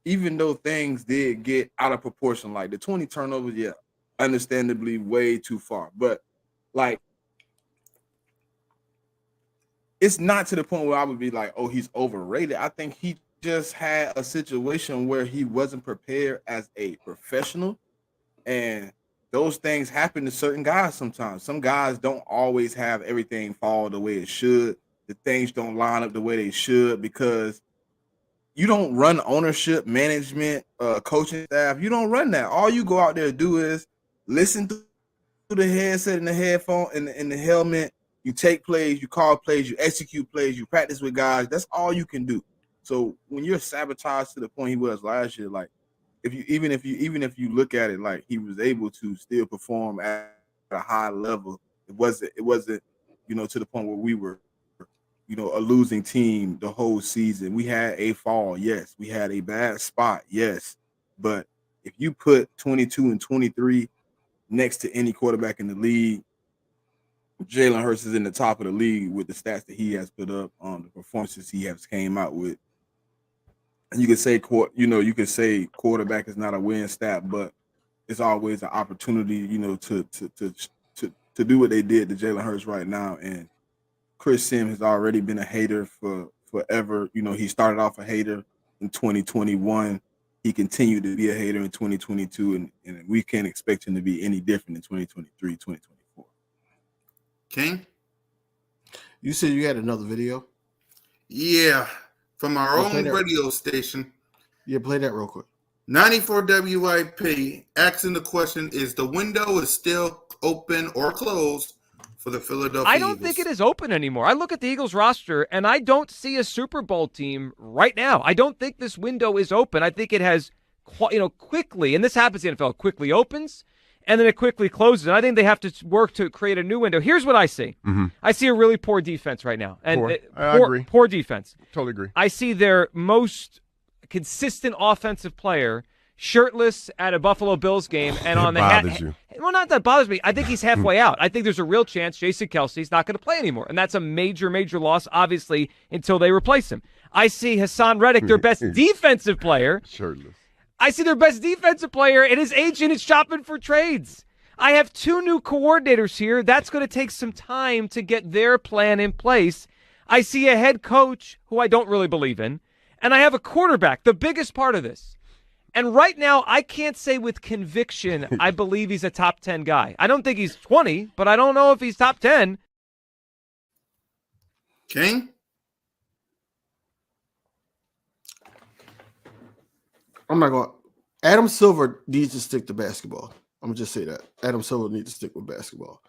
even though things did get out of proportion. Like the 20 turnovers, understandably way too far. But like, it's not to the point where I would be like, oh, he's overrated. I think he just had a situation where he wasn't prepared as a professional, and those things happen to certain guys sometimes. Some guys don't always have everything fall the way it should. The things don't line up the way they should because you don't run ownership, management, coaching staff. You don't run that. All you go out there to do is listen to the headset and the headphone and the helmet. You take plays, you call plays, you execute plays, you practice with guys. That's all you can do. So when you're sabotaged to the point he was last year, like, even if you look at it like he was able to still perform at a high level, it wasn't to the point where we were a losing team the whole season. We had a fall, yes. We had a bad spot, yes. But if you put 22 and 23 next to any quarterback in the league, Jalen Hurts is in the top of the league with the stats that he has put up, the performances he has came out with. And you could say, quarterback is not a win stat, but it's always an opportunity, to do what they did to Jalen Hurts right now. And Chris Sims has already been a hater for forever. He started off a hater in 2021. He continued to be a hater in 2022, and we can't expect him to be any different in 2023, 2024. King? You said you had another video? Yeah. From our own radio station. Yeah, play that real quick. 94 WIP asking the question: is the window is still open or closed for the Philadelphia I don't Eagles? think it is open anymore. I look at the Eagles roster, and I don't see a Super Bowl team right now. I don't think this window is open. I think it has, quickly, and this happens in the NFL, quickly opens, and then it quickly closes. And I think they have to work to create a new window. Here's what I see. I see a really poor defense right now. And I agree. Poor defense. Totally agree. I see their most consistent offensive player shirtless at a Buffalo Bills game and on the bothers you. Well, not that bothers me. I think he's halfway out. I think there's a real chance Jason Kelsey's not going to play anymore, and that's a major, major loss, obviously, until they replace him. I see Hassan Reddick, their best defensive player. Shirtless. I see their best defensive player, and his agent is shopping for trades. I have 2 new coordinators here. That's going to take some time to get their plan in place. I see a head coach who I don't really believe in, and I have a quarterback, the biggest part of this. And right now, I can't say with conviction I believe he's a top 10 guy. I don't think he's 20, but I don't know if he's top 10. King? I'm not going. Adam Silver needs to stick to basketball. I'm gonna just say that Adam Silver needs to stick with basketball.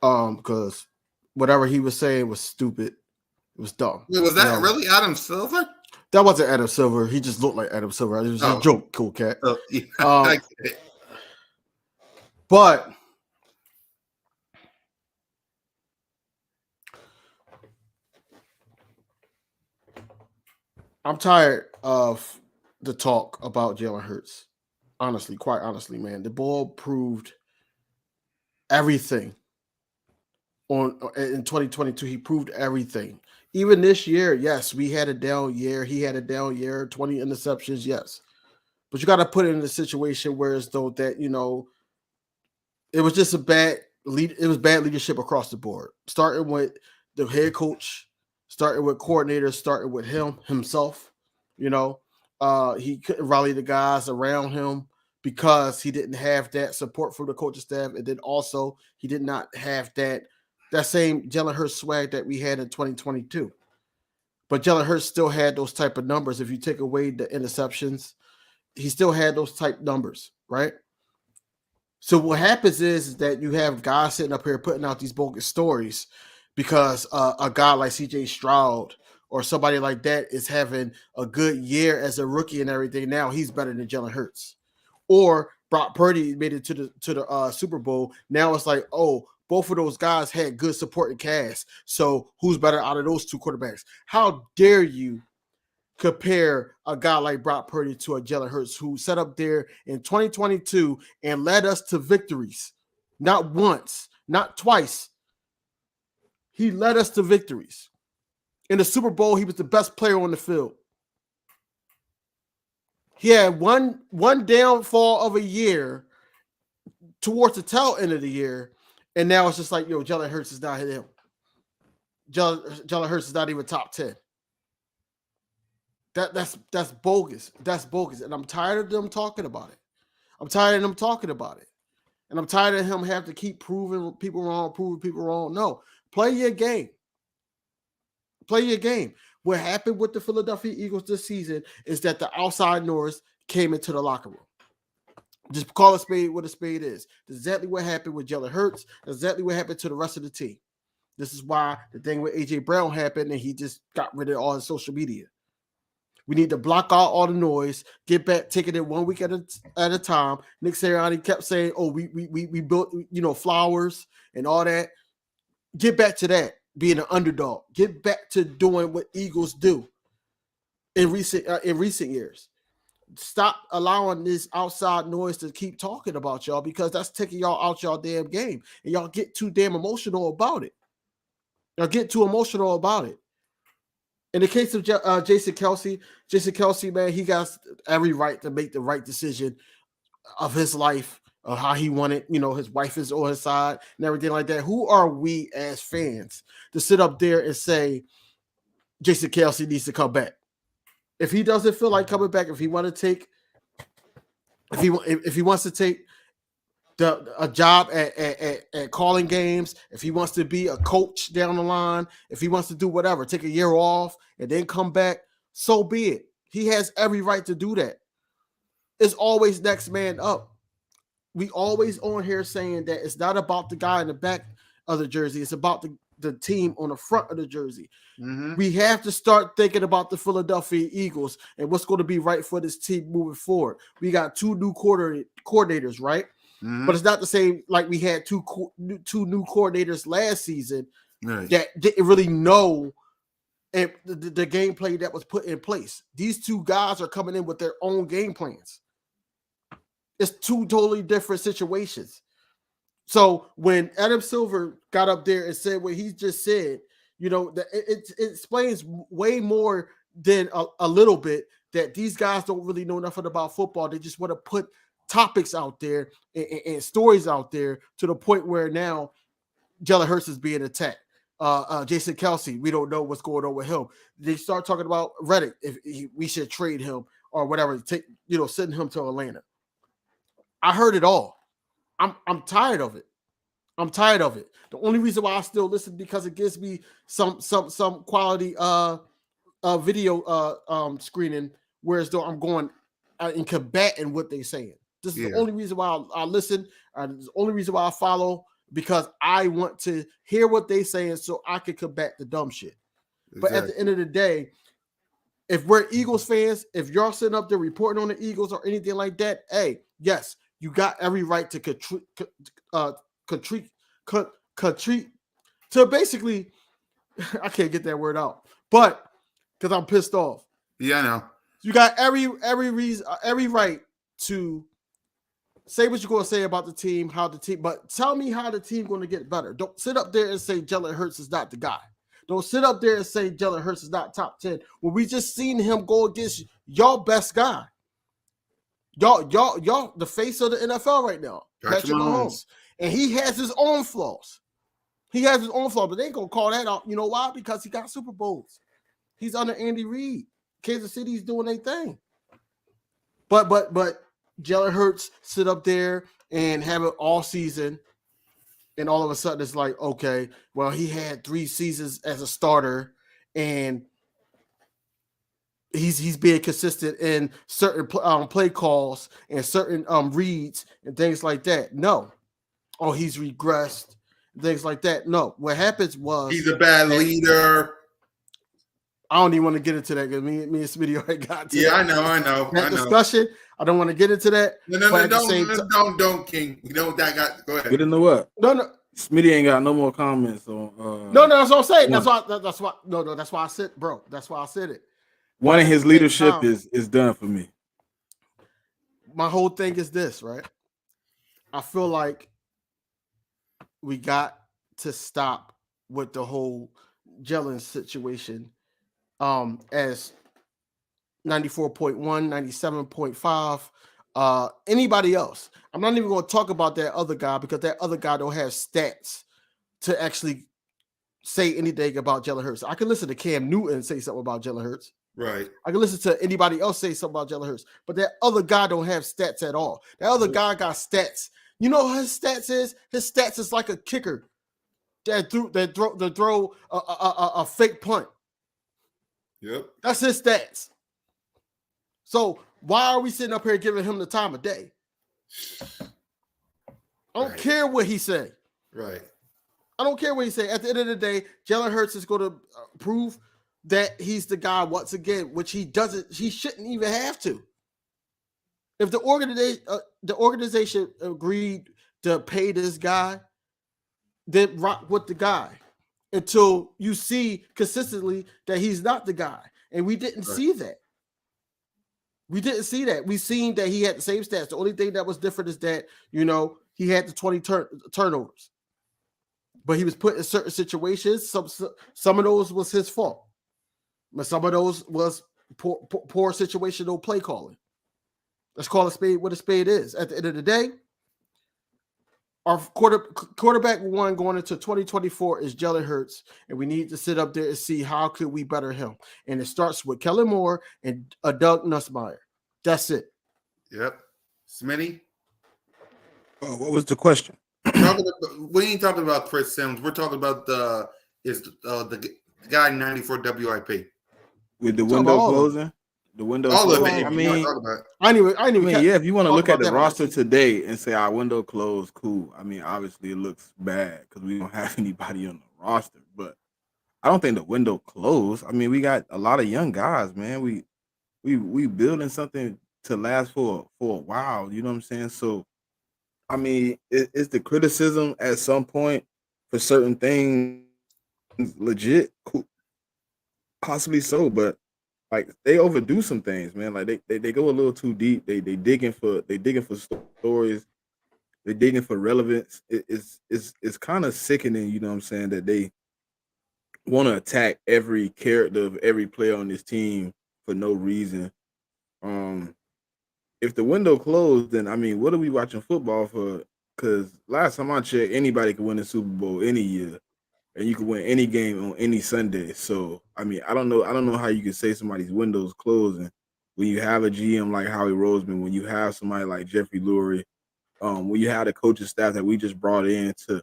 Because whatever he was saying was stupid. It was dumb. Wait, was that really Adam Silver? That wasn't Adam Silver. He just looked like Adam Silver. It was a joke, cool cat. Yeah, Um, I get it. But I'm tired of the talk about Jalen Hurts. Honestly, quite honestly, man. The ball proved everything in 2022. He proved everything. Even this year, yes, we had a down year. He had a down year, 20 interceptions, yes. But you got to put it in a situation where as though that, it was just bad leadership across the board. Starting with the head coach, starting with coordinators, starting with himself. He couldn't rally the guys around him because he didn't have that support from the coaching staff. And then also he did not have that same Jalen Hurts swag that we had in 2022. But Jalen Hurts still had those type of numbers. If you take away the interceptions, he still had those type numbers, right? So what happens is that you have guys sitting up here putting out these bogus stories because a guy like CJ Stroud or somebody like that is having a good year as a rookie and everything. Now he's better than Jalen Hurts. Or Brock Purdy made it to the Super Bowl. Now it's like, oh, both of those guys had good supporting cast. So who's better out of those two quarterbacks? How dare you compare a guy like Brock Purdy to a Jalen Hurts who set up there in 2022 and led us to victories? Not once, not twice. He led us to victories. In the Super Bowl, he was the best player on the field. He had one downfall of a year towards the tail end of the year, and now it's just like, Jalen Hurts is not him. Jalen Hurts is not even top 10. That's bogus. That's bogus, and I'm tired of them talking about it. And I'm tired of him having to keep proving people wrong. No, play your game. What happened with the Philadelphia Eagles this season is that the outside noise came into the locker room. Just call a spade what a spade is. That's exactly what happened with Jalen Hurts. That's exactly what happened to the rest of the team. This is why the thing with A.J. Brown happened and he just got rid of all his social media. We need to block out all the noise, get back, taking it 1 week at a time. Nick Sirianni kept saying, oh, we built, flowers and all that. Get back to that, being an underdog. Get back to doing what Eagles do in recent years. Stop allowing this outside noise to keep talking about y'all because that's taking y'all out y'all damn game. And y'all get too damn emotional about it. In the case of Jason Kelsey, man, he got every right to make the right decision of his life, of how he wanted, his wife is on his side and everything like that. Who are we as fans to sit up there and say Jason Kelsey needs to come back? If he doesn't feel like coming back, if he wants to take a job at calling games, if he wants to be a coach down the line, if he wants to do whatever, take a year off and then come back, so be it. He has every right to do that. it's always next man up. We always on here saying that it's not about the guy in the back of the jersey. It's about the team on the front of the jersey. Mm-hmm. We have to start thinking about the Philadelphia Eagles and what's going to be right for this team moving forward. We got 2 new coordinators, right? Mm-hmm. But it's not the same like we had two new coordinators last season Right. that didn't really know the gameplay that was put in place. These 2 guys are coming in with their own game plans. It's 2 totally different situations. So when Adam Silver got up there and said what he just said, you know, that it explains way more than a little bit that these guys don't really know nothing about football. They just want to put topics out there and stories out there to the point where now Jalen Hurts is being attacked. Jason Kelsey, we don't know what's going on with him. They start talking about Reddick, we should trade him or whatever, send him to Atlanta. I heard it all. I'm tired of it. I'm tired of it. The only reason why I still listen because it gives me some quality video screening, whereas though I'm going and combating what they're saying. This is the only reason why I listen. It's the only reason why I follow, because I want to hear what they're saying so I can combat the dumb shit. Exactly. But at the end of the day, if we're Eagles fans, if you're sitting up there reporting on the Eagles or anything like that, hey, yes, you got every right to to basically, I can't get that word out, but because I'm pissed off. Yeah, I know. You got every reason, every right to say what you're going to say about the team, but tell me how the team going to get better. Don't sit up there and say Jalen Hurts is not the guy. Don't sit up there and say Jalen Hurts is not top 10 when we just seen him go against y'all best guy. Y'all, the face of the NFL right now, Patrick Mahomes, and he has his own flaws. But they ain't gonna call that out. You know why? Because he got Super Bowls. He's under Andy Reid. Kansas City's doing their thing. But Jalen Hurts sit up there and have it all season, and all of a sudden it's like, okay, well, he had 3 seasons as a starter, and he's being consistent in certain play calls and certain reads and things like that. No. Oh, he's regressed, things like that. No. What happens was he's a bad leader. I don't even want to get into that because me and Smitty already got to I know. Discussion. I don't want to get into that. Don't, King. You know what that got? Go ahead. We didn't know what. No. Smitty ain't got no more comments on. No, that's what I'm saying. That's why I said, bro. That's why I said it. One of his leadership is done for me. My whole thing is this, right? I feel like we got to stop with the whole Jalen situation as 94.1, 97.5. Anybody else. I'm not even going to talk about that other guy because that other guy don't have stats to actually say anything about Jalen Hurts. I can listen to Cam Newton say something about Jalen Hurts. Right. I can listen to anybody else say something about Jalen Hurts, but that other guy don't have stats at all. That other guy got stats. You know what his stats is? His stats is like a kicker that throw a fake punt. Yep. That's his stats. So why are we sitting up here giving him the time of day? I don't care what he say. Right. I don't care what he say. At the end of the day, Jalen Hurts is going to prove that he's the guy once again, which he doesn't. He shouldn't even have to. If the organization agreed to pay this guy, then rock with the guy until you see consistently that he's not the guy. And we didn't see that. We didn't see that. We seen that he had the same stats. The only thing that was different is that, he had the 20 turnovers. But he was put in certain situations. Some of those was his fault. But some of those was poor situational play calling. Let's call a spade what a spade is. At the end of the day, our quarterback one going into 2024 is Jalen Hurts, and we need to sit up there and see how could we better him. And it starts with Kellen Moore and Doug Nussmeier. That's it. Yep. Smitty? What was the question? We ain't talking about Chris Sims. We're talking about the guy 94 WIP. With the window closing? The window All of closed. it. I If you want to mean, talk about it. I didn't even yeah, if you want to talk look at about the that roster much. today and say our window closed, cool. I mean, obviously it looks bad because we don't have anybody on the roster, but I don't think the window closed. I mean, we got a lot of young guys, man. We building something to last for a while. You know what I'm saying? So, I mean, it's the criticism at some point for certain things legit, cool, possibly so, but like they overdo some things, man. Like they go a little too deep. They digging for stories. They digging for relevance. It's kind of sickening, you know what I'm saying, that they want to attack every character of every player on this team for no reason. If the window closed, then I mean, what are we watching football for? Because last time I checked, anybody could win the Super Bowl any year, and you can win any game on any Sunday. So I mean, I don't know how you can say somebody's window's closing when you have a GM like Howie Roseman, when you have somebody like Jeffrey Lurie, when you have the coaching staff that we just brought in to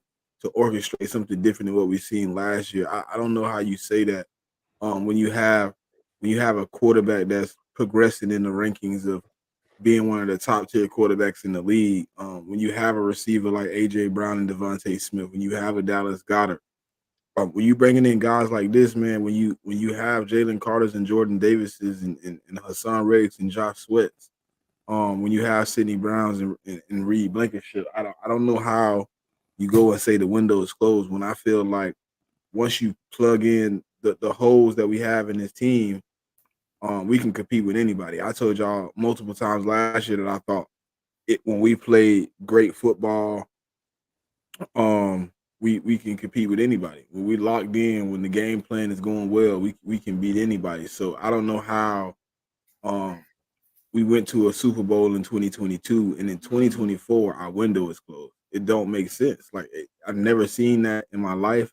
orchestrate something different than what we've seen last year. I don't know how you say that when you have a quarterback that's progressing in the rankings of being one of the top tier quarterbacks in the league. When you have a receiver like AJ Brown and Devontae Smith, when you have a Dallas Goedert, when you bringing in guys like this, man, when you have Jalen Carter's and Jordan Davis's and Hassan Reddick's and Josh Sweat's, when you have Sidney Brown's and Reed Blankenship, I don't know how you go and say the window is closed when I feel like once you plug in the holes that we have in this team, we can compete with anybody. I told y'all multiple times last year that I thought when we played great football, we can compete with anybody. When we locked in, when the game plan is going well, we can beat anybody. So I don't know how we went to a Super Bowl in 2022 and in 2024 our window is closed. It don't make sense. Like I've never seen that in my life.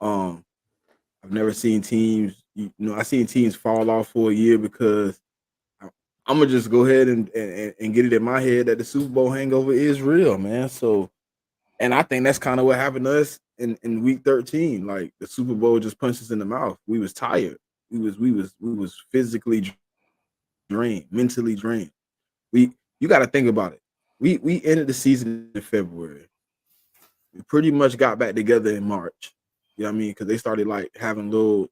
I've never seen teams, I've seen teams fall off for a year because I'm gonna just go ahead and get it in my head that the Super Bowl hangover is real, man. So, and I think that's kind of what happened to us in week 13. Like the Super Bowl just punched us in the mouth. We was tired. We was physically drained, mentally drained. You got to think about it. We ended the season in February. We pretty much got back together in March. You know what I mean? Because they started like having little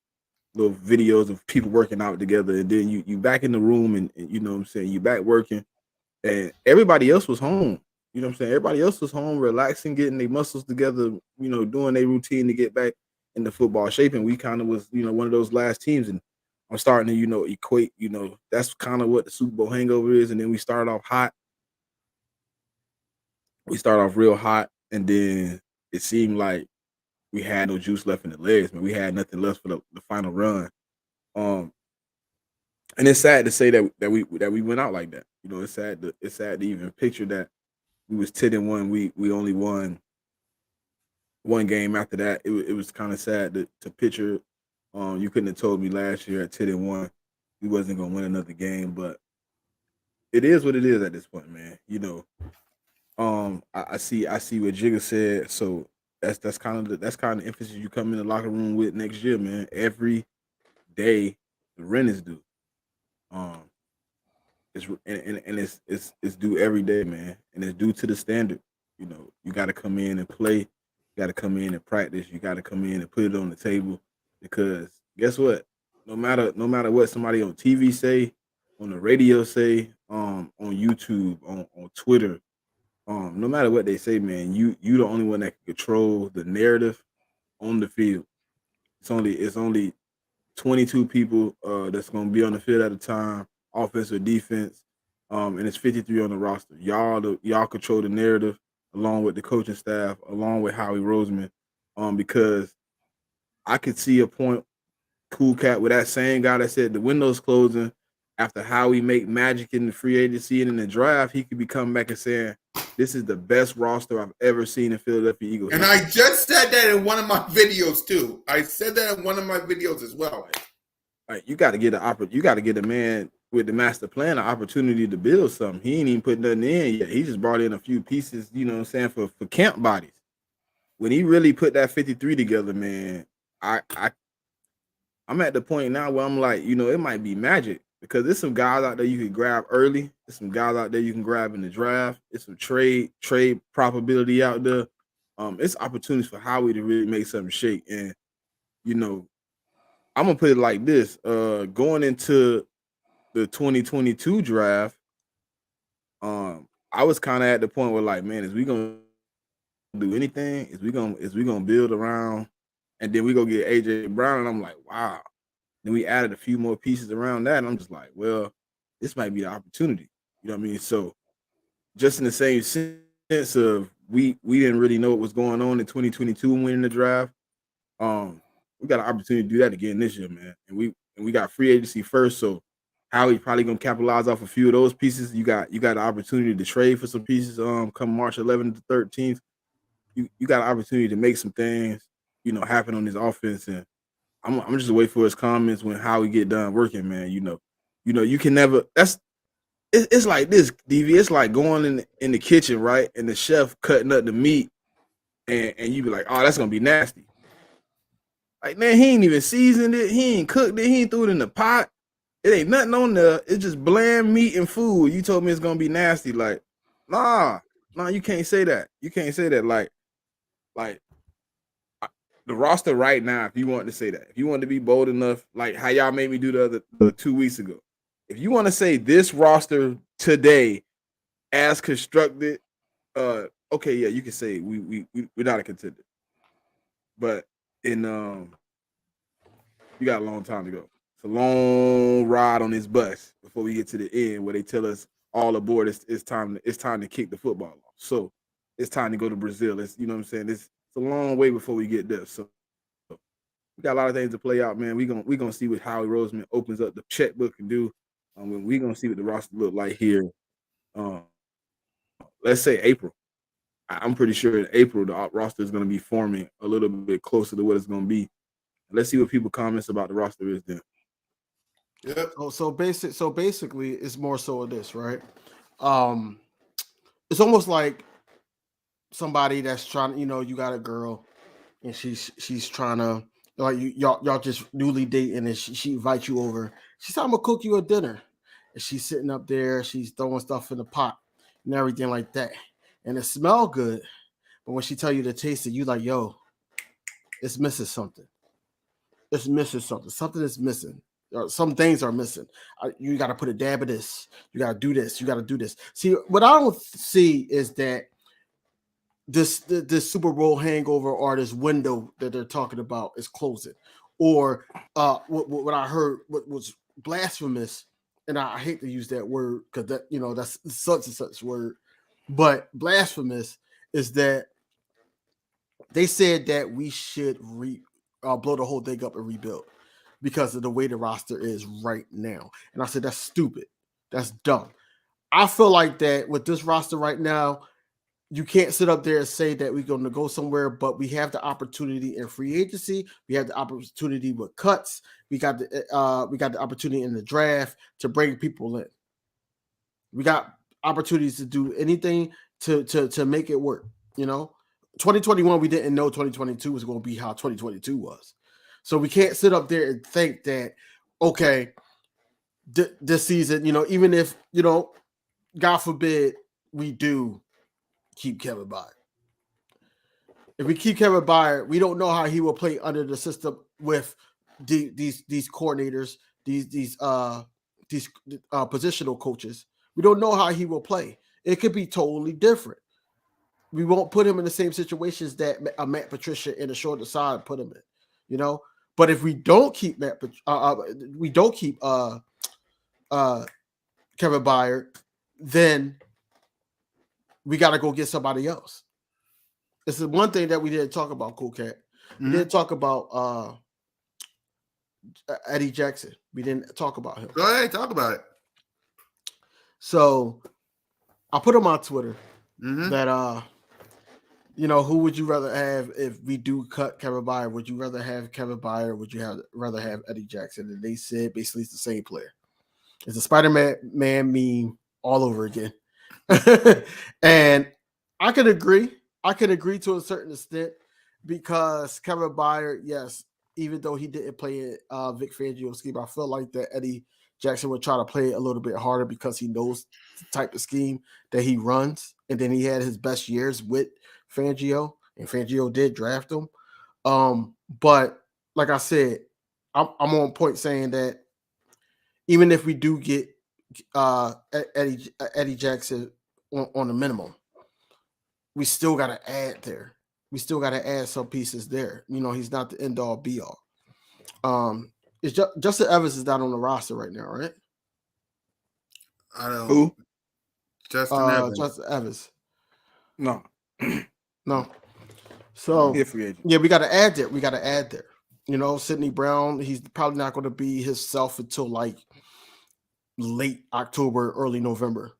videos of people working out together, and then you back in the room, and you know what I'm saying, you back working, and everybody else was home. You know what I'm saying? Everybody else was home, relaxing, getting their muscles together, doing their routine to get back into football shape. And we kind of was, one of those last teams. And I'm starting to, equate, that's kind of what the Super Bowl hangover is. And then we started off hot. We started off real hot, and then it seemed like we had no juice left in the legs, man. We had nothing left for the final run. And it's sad to say that we went out like that. It's sad to even picture that we was 10-1. We only won one game after that. It was kind of sad to picture. You couldn't have told me last year at 10-1 we wasn't gonna win another game, but it is what it is at this point, man. I see what Jigga said. So that's kind of the emphasis you come in the locker room with next year, man. Every day the rent is due. It's due every day, man, and it's due to the standard. You got to come in and play. You got to come in and practice. You got to come in and put it on the table, because guess what? No matter what somebody on TV say, on the radio say, on YouTube, on Twitter, no matter what they say, man, you the only one that can control the narrative on the field. It's only 22 people that's gonna be on the field at a time, offense or defense, and it's 53 on the roster. Y'all control the narrative along with the coaching staff, along with Howie Roseman, because I could see a point, Cool Cat, with that same guy that said the window's closing after Howie make magic in the free agency and in the draft, he could be coming back and saying, this is the best roster I've ever seen in Philadelphia Eagles. And I just said that in one of my videos too. I said that in one of my videos as well. Like, you got to get a man with the master plan an opportunity to build something. He ain't even put nothing in yet. He just brought in a few pieces, you know what I'm saying, for camp bodies. When he really put that 53 together, man, I'm at the point now where I'm like, it might be magic. because there's some guys out there you can grab early. There's some guys out there you can grab in the draft. It's some trade probability out there. It's opportunities for Howie to really make something shake. And you know, I'm gonna put it like this: going into the 2022 draft, I was kind of at the point where, like, man, is we gonna do anything? Is we gonna build around, and then we go get AJ Brown? And I'm like, wow. Then we added a few more pieces around that, and I'm just like, well, this might be the opportunity. You know what I mean? So, just in the same sense of we didn't really know what was going on in 2022 when winning the draft. We got an opportunity to do that again this year, man. And we got free agency first, so Howie's probably gonna capitalize off a few of those pieces. You got an opportunity to trade for some pieces. Come March 11th to 13th, you got an opportunity to make some things, you know, happen on this offense. And I'm just wait for his comments when Howie get done working, man. You know, you can never. It's like this, DV. It's like going in the kitchen, right, and the chef cutting up the meat, and you be like, oh, that's gonna be nasty. Like, man, he ain't even seasoned it. He ain't cooked it. He ain't threw it in the pot. It ain't nothing on there. It's just bland meat and food. You told me it's gonna be nasty. Like, nah, you can't say that. You can't say that. Like the roster right now, if you want to say that, if you want to be bold enough, like how y'all made me do the 2 weeks ago, if you want to say this roster today as constructed, okay, yeah, you can say we're not a contender. But you got a long time to go. It's a long ride on this bus before we get to the end where they tell us all aboard. It's time to kick the football off. So it's time to go to Brazil. It's, you know what I'm saying? It's a long way before we get there. So we got a lot of things to play out, man. We gonna see what Howie Roseman opens up the checkbook and do. We're gonna see what the roster look like here. Let's say April. I'm pretty sure in April the roster is going to be forming a little bit closer to what it's going to be. Let's see what people comments about the roster is then. Yep. So basically, it's more so of this, right? It's almost like somebody that's trying. You know, you got a girl, and she's trying to, like, y'all just newly dating, and she invites you over. She said, "I'm gonna cook you a dinner," and she's sitting up there, she's throwing stuff in the pot and everything like that. And it smell good, but when she tell you to taste it, you like, yo, it's missing something. It's missing something. Something is missing. Some things are missing. You got to put a dab of this. You got to do this. You got to do this. See, what I don't see is that this Super Bowl hangover or this window that they're talking about is closing. Or what I heard, what was blasphemous, and I hate to use that word because that, you know, that's such and such word. But blasphemous is that they said that we should blow the whole thing up and rebuild because of the way the roster is right now. And I said, that's stupid. That's dumb. I feel like that with this roster right now, you can't sit up there and say that we're going to go somewhere, but we have the opportunity in free agency. We have the opportunity with cuts. We got the opportunity in the draft to bring people in. We got opportunities to do anything to make it work. You know, 2021, we didn't know 2022 was going to be how 2022 was. So we can't sit up there and think that, okay, this season, you know, even if, you know, God forbid we do keep Kevin Byard. If we keep Kevin Byard, we don't know how he will play under the system with these coordinators, these positional coaches. We don't know how he will play. It could be totally different. We won't put him in the same situations that Matt Patricia and the shorter side put him in, you know. But if we don't keep Kevin Byard, then we got to go get somebody else. It's the one thing that we didn't talk about, Cool Cat. We didn't talk about Eddie Jackson. We didn't talk about him. Go ahead, talk about it. So I put him on Twitter that you know, who would you rather have if we do cut Kevin Byard? Would you rather have Kevin Byard or would you rather have Eddie Jackson? And they said basically it's the same player. It's a Spider-Man meme all over again. And I could agree. I could agree to a certain extent because Kevin Byard, yes, even though he didn't play Vic Fangio's scheme, I feel like that Eddie Jackson would try to play a little bit harder because he knows the type of scheme that he runs. And then he had his best years with Fangio, and Fangio did draft him. But like I said, I'm on point saying that even if we do get Eddie Jackson on the minimum, we still got to add there. We still got to add some pieces there. He's not the end all be all. It's Justin Evans is not on the roster right now, right? I don't. Who? Justin Evans. Justin Evans. No. No. So He a free agent. yeah, we got to add there. We got to add there. Sidney Brown, he's probably not going to be himself until like late October, early November.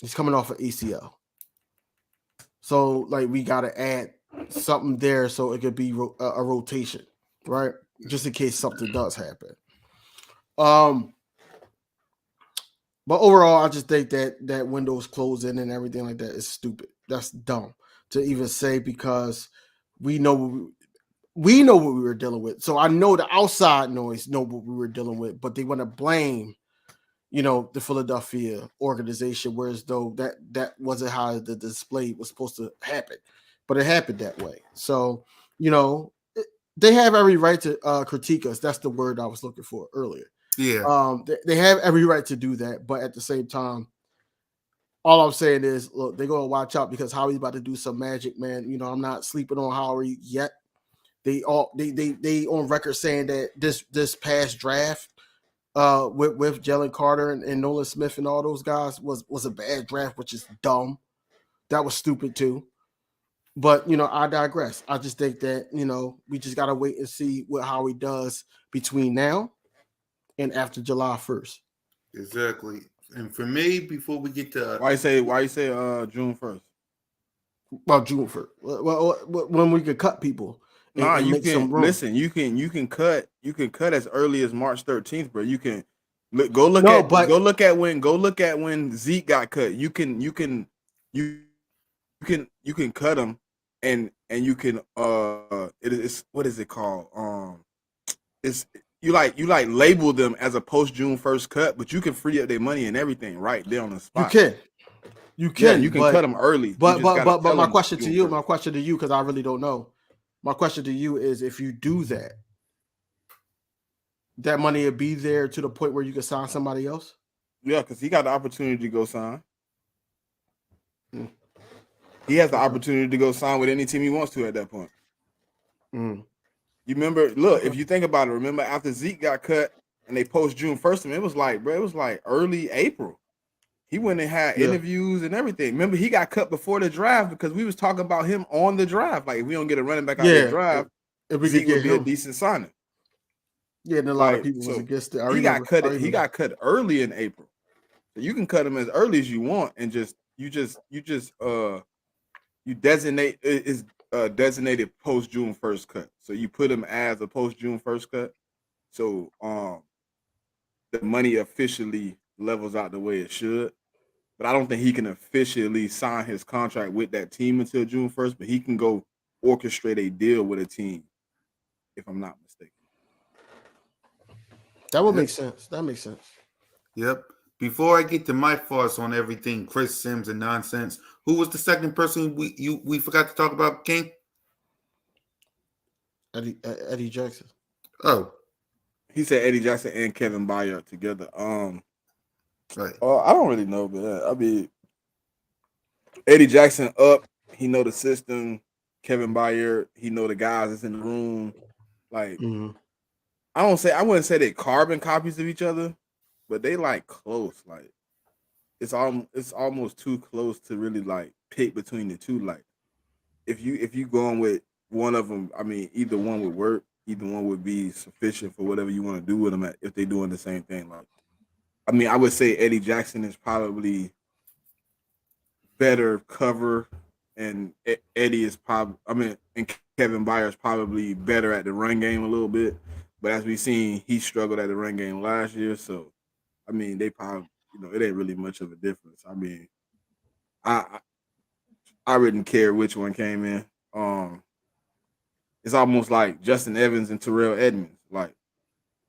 He's coming off of ACL. So like we got to add something there so it could be a rotation, right? Just in case something does happen. But overall, I just think that window's closing and everything like that is stupid. That's dumb to even say because we know what we were dealing with. So I know the outside noise know what we were dealing with, but they want to blame, the Philadelphia organization, whereas though that wasn't how the display was supposed to happen, but it happened that way. So, they have every right to critique us. That's the word I was looking for earlier. Yeah. They have every right to do that, but at the same time, all I'm saying is, look, they're gonna watch out because Howie's about to do some magic, man. I'm not sleeping on Howie yet. They on record saying that this past draft, with Jalen Carter and Nolan Smith and all those guys was a bad draft, which is dumb. That was stupid too. But I digress. I just think that we just gotta wait and see what Howie does between now and after July 1st. Exactly. And for me, before we get to Why you say June 1st? Well, June 1st. Well, when we could cut people. Nah, you can listen. You can cut as early as March 13th, bro. You can go look at when Zeke got cut. You can cut him and you can it's what is it called? It's you label them as a post June 1st cut, but you can free up their money and everything right there on the spot. You can cut them early. But my question to you, because I really don't know. My question to you is, if you do that money will be there to the point where you can sign somebody else? Yeah, because he got the opportunity to go sign. He has the opportunity to go sign with any team he wants to at that point. You remember, look, if you think about it, remember after Zeke got cut and they post June 1st, it was like early April. He went and had interviews and everything. Remember, he got cut before the draft because we was talking about him on the draft. Like, if we don't get a running back out of the draft, Zeke would be a decent signing. Yeah, and a lot of people was against it. He got cut early in April. So you can cut him as early as you want and you designate is designated post June 1st cut. So you put him as a post June 1st cut. So the money officially levels out the way it should. But I don't think he can officially sign his contract with that team until June 1st, but he can go orchestrate a deal with a team, if I'm not mistaken. That would make sense. That makes sense. Yep. Before I get to my thoughts on everything, Chris Sims and nonsense, who was the second person we forgot to talk about, King? Eddie Jackson. Oh. He said Eddie Jackson and Kevin Byard together. Right. I don't really know, but I mean, Eddie Jackson up. He know the system. Kevin Byard, he know the guys that's in the room. Like, I wouldn't say they carbon copies of each other, but they like close. Like, it's almost too close to really like pick between the two. Like, if you going with one of them, I mean, either one would work. Either one would be sufficient for whatever you want to do with them if they're doing the same thing. Like, I mean, I would say Eddie Jackson is probably better cover, and Eddie is and Kevin Byard is probably better at the run game a little bit. But as we've seen, he struggled at the run game last year. So, I mean, they probably, it ain't really much of a difference. I mean, I wouldn't care which one came in. It's almost like Justin Evans and Terrell Edmonds. Like,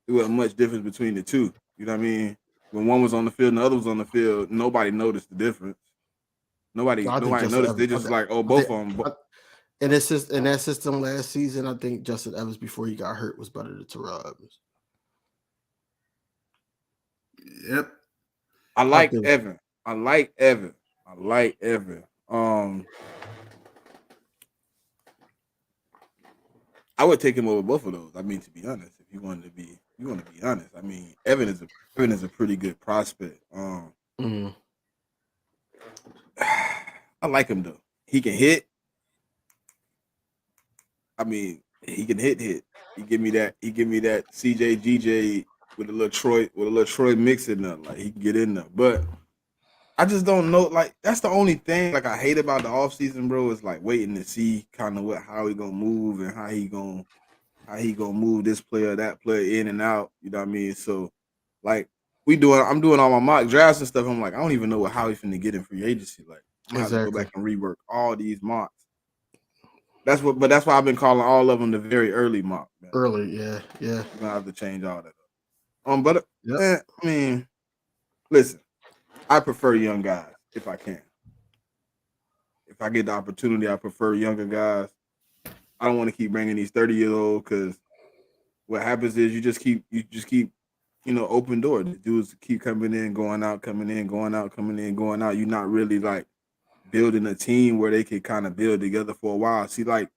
there wasn't much difference between the two. You know what I mean? When one was on the field and the other was on the field, nobody noticed the difference. Nobody noticed. Evans, They just like, oh, I both think, of them. in that system last season, I think Justin Evans before he got hurt was better than Terrell Evans. Yep. I like Evan. I would take him over both of those. I mean, to be honest, if you want to be honest, I mean, Evan is a pretty good prospect. Mm-hmm. I like him though. He can hit. I mean, he can hit. He give me that CJ GJ with a little Troy mix in there. Like he can get in there. But I just don't know. Like, that's the only thing like I hate about the offseason, bro, is like waiting to see kind of how he gonna move and how he gonna move this player, that player in and out. You know what I mean? So like I'm doing all my mock drafts and stuff. I'm like, I don't even know how he's finna get in free agency. Like, I'm gonna have to go back and rework all these mocks. That's why I've been calling all of them the very early mock. Man. Early, yeah. You're gonna have to change all that. But I mean, listen, I prefer young guys if I can. If I get the opportunity, I prefer younger guys. I don't want to keep bringing these 30-year-olds because what happens is you just keep open door. The dudes keep coming in, going out, coming in, going out, coming in, going out. You're not really like building a team where they can kind of build together for a while. See, like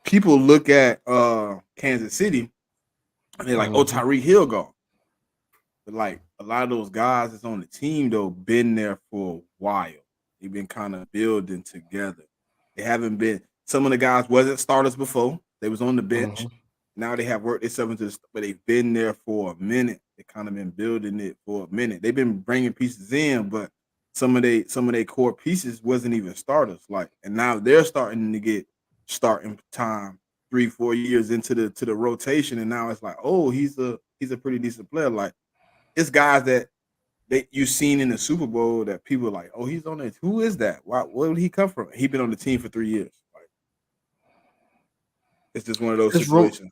people look at Kansas City and they're like, oh, Tyreek Hill gone. But like a lot of those guys that's on the team though been there for a while. They've been kind of building together. They haven't been. Some of the guys wasn't starters before. They was on the bench. Now they have worked themselves into this, but they've been there for a minute. They kind of been building it for a minute. They've been bringing pieces in, but some of their core pieces wasn't even starters. Like, and now they're starting to get starting time 3-4 years into the rotation, and now it's like, oh, he's a pretty decent player. Like, it's guys that you've seen in the Super Bowl that people are like, oh, he's on it. Who is that? Where did he come from? He been on the team for 3 years. Like, it's just one of those situations.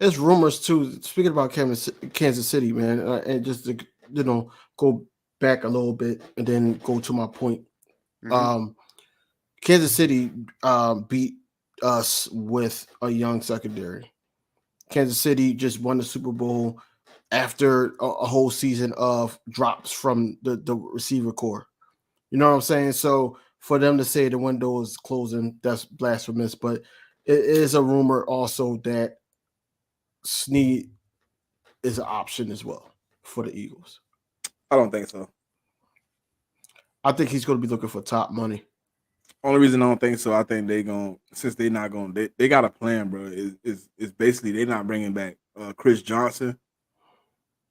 There's rumors too. Speaking about Kansas City, man, and just to go back a little bit and then go to my point. Kansas City beat us with a young secondary. Kansas City just won the Super Bowl after a whole season of drops from the receiver core. You know what I'm saying? So for them to say the window is closing, that's blasphemous. But it is a rumor also that Snead is an option as well for the Eagles. I don't think so. I think he's going to be looking for top money. Only reason I don't think so, I think they got a plan, bro. Is basically they're not bringing back Chris Johnson,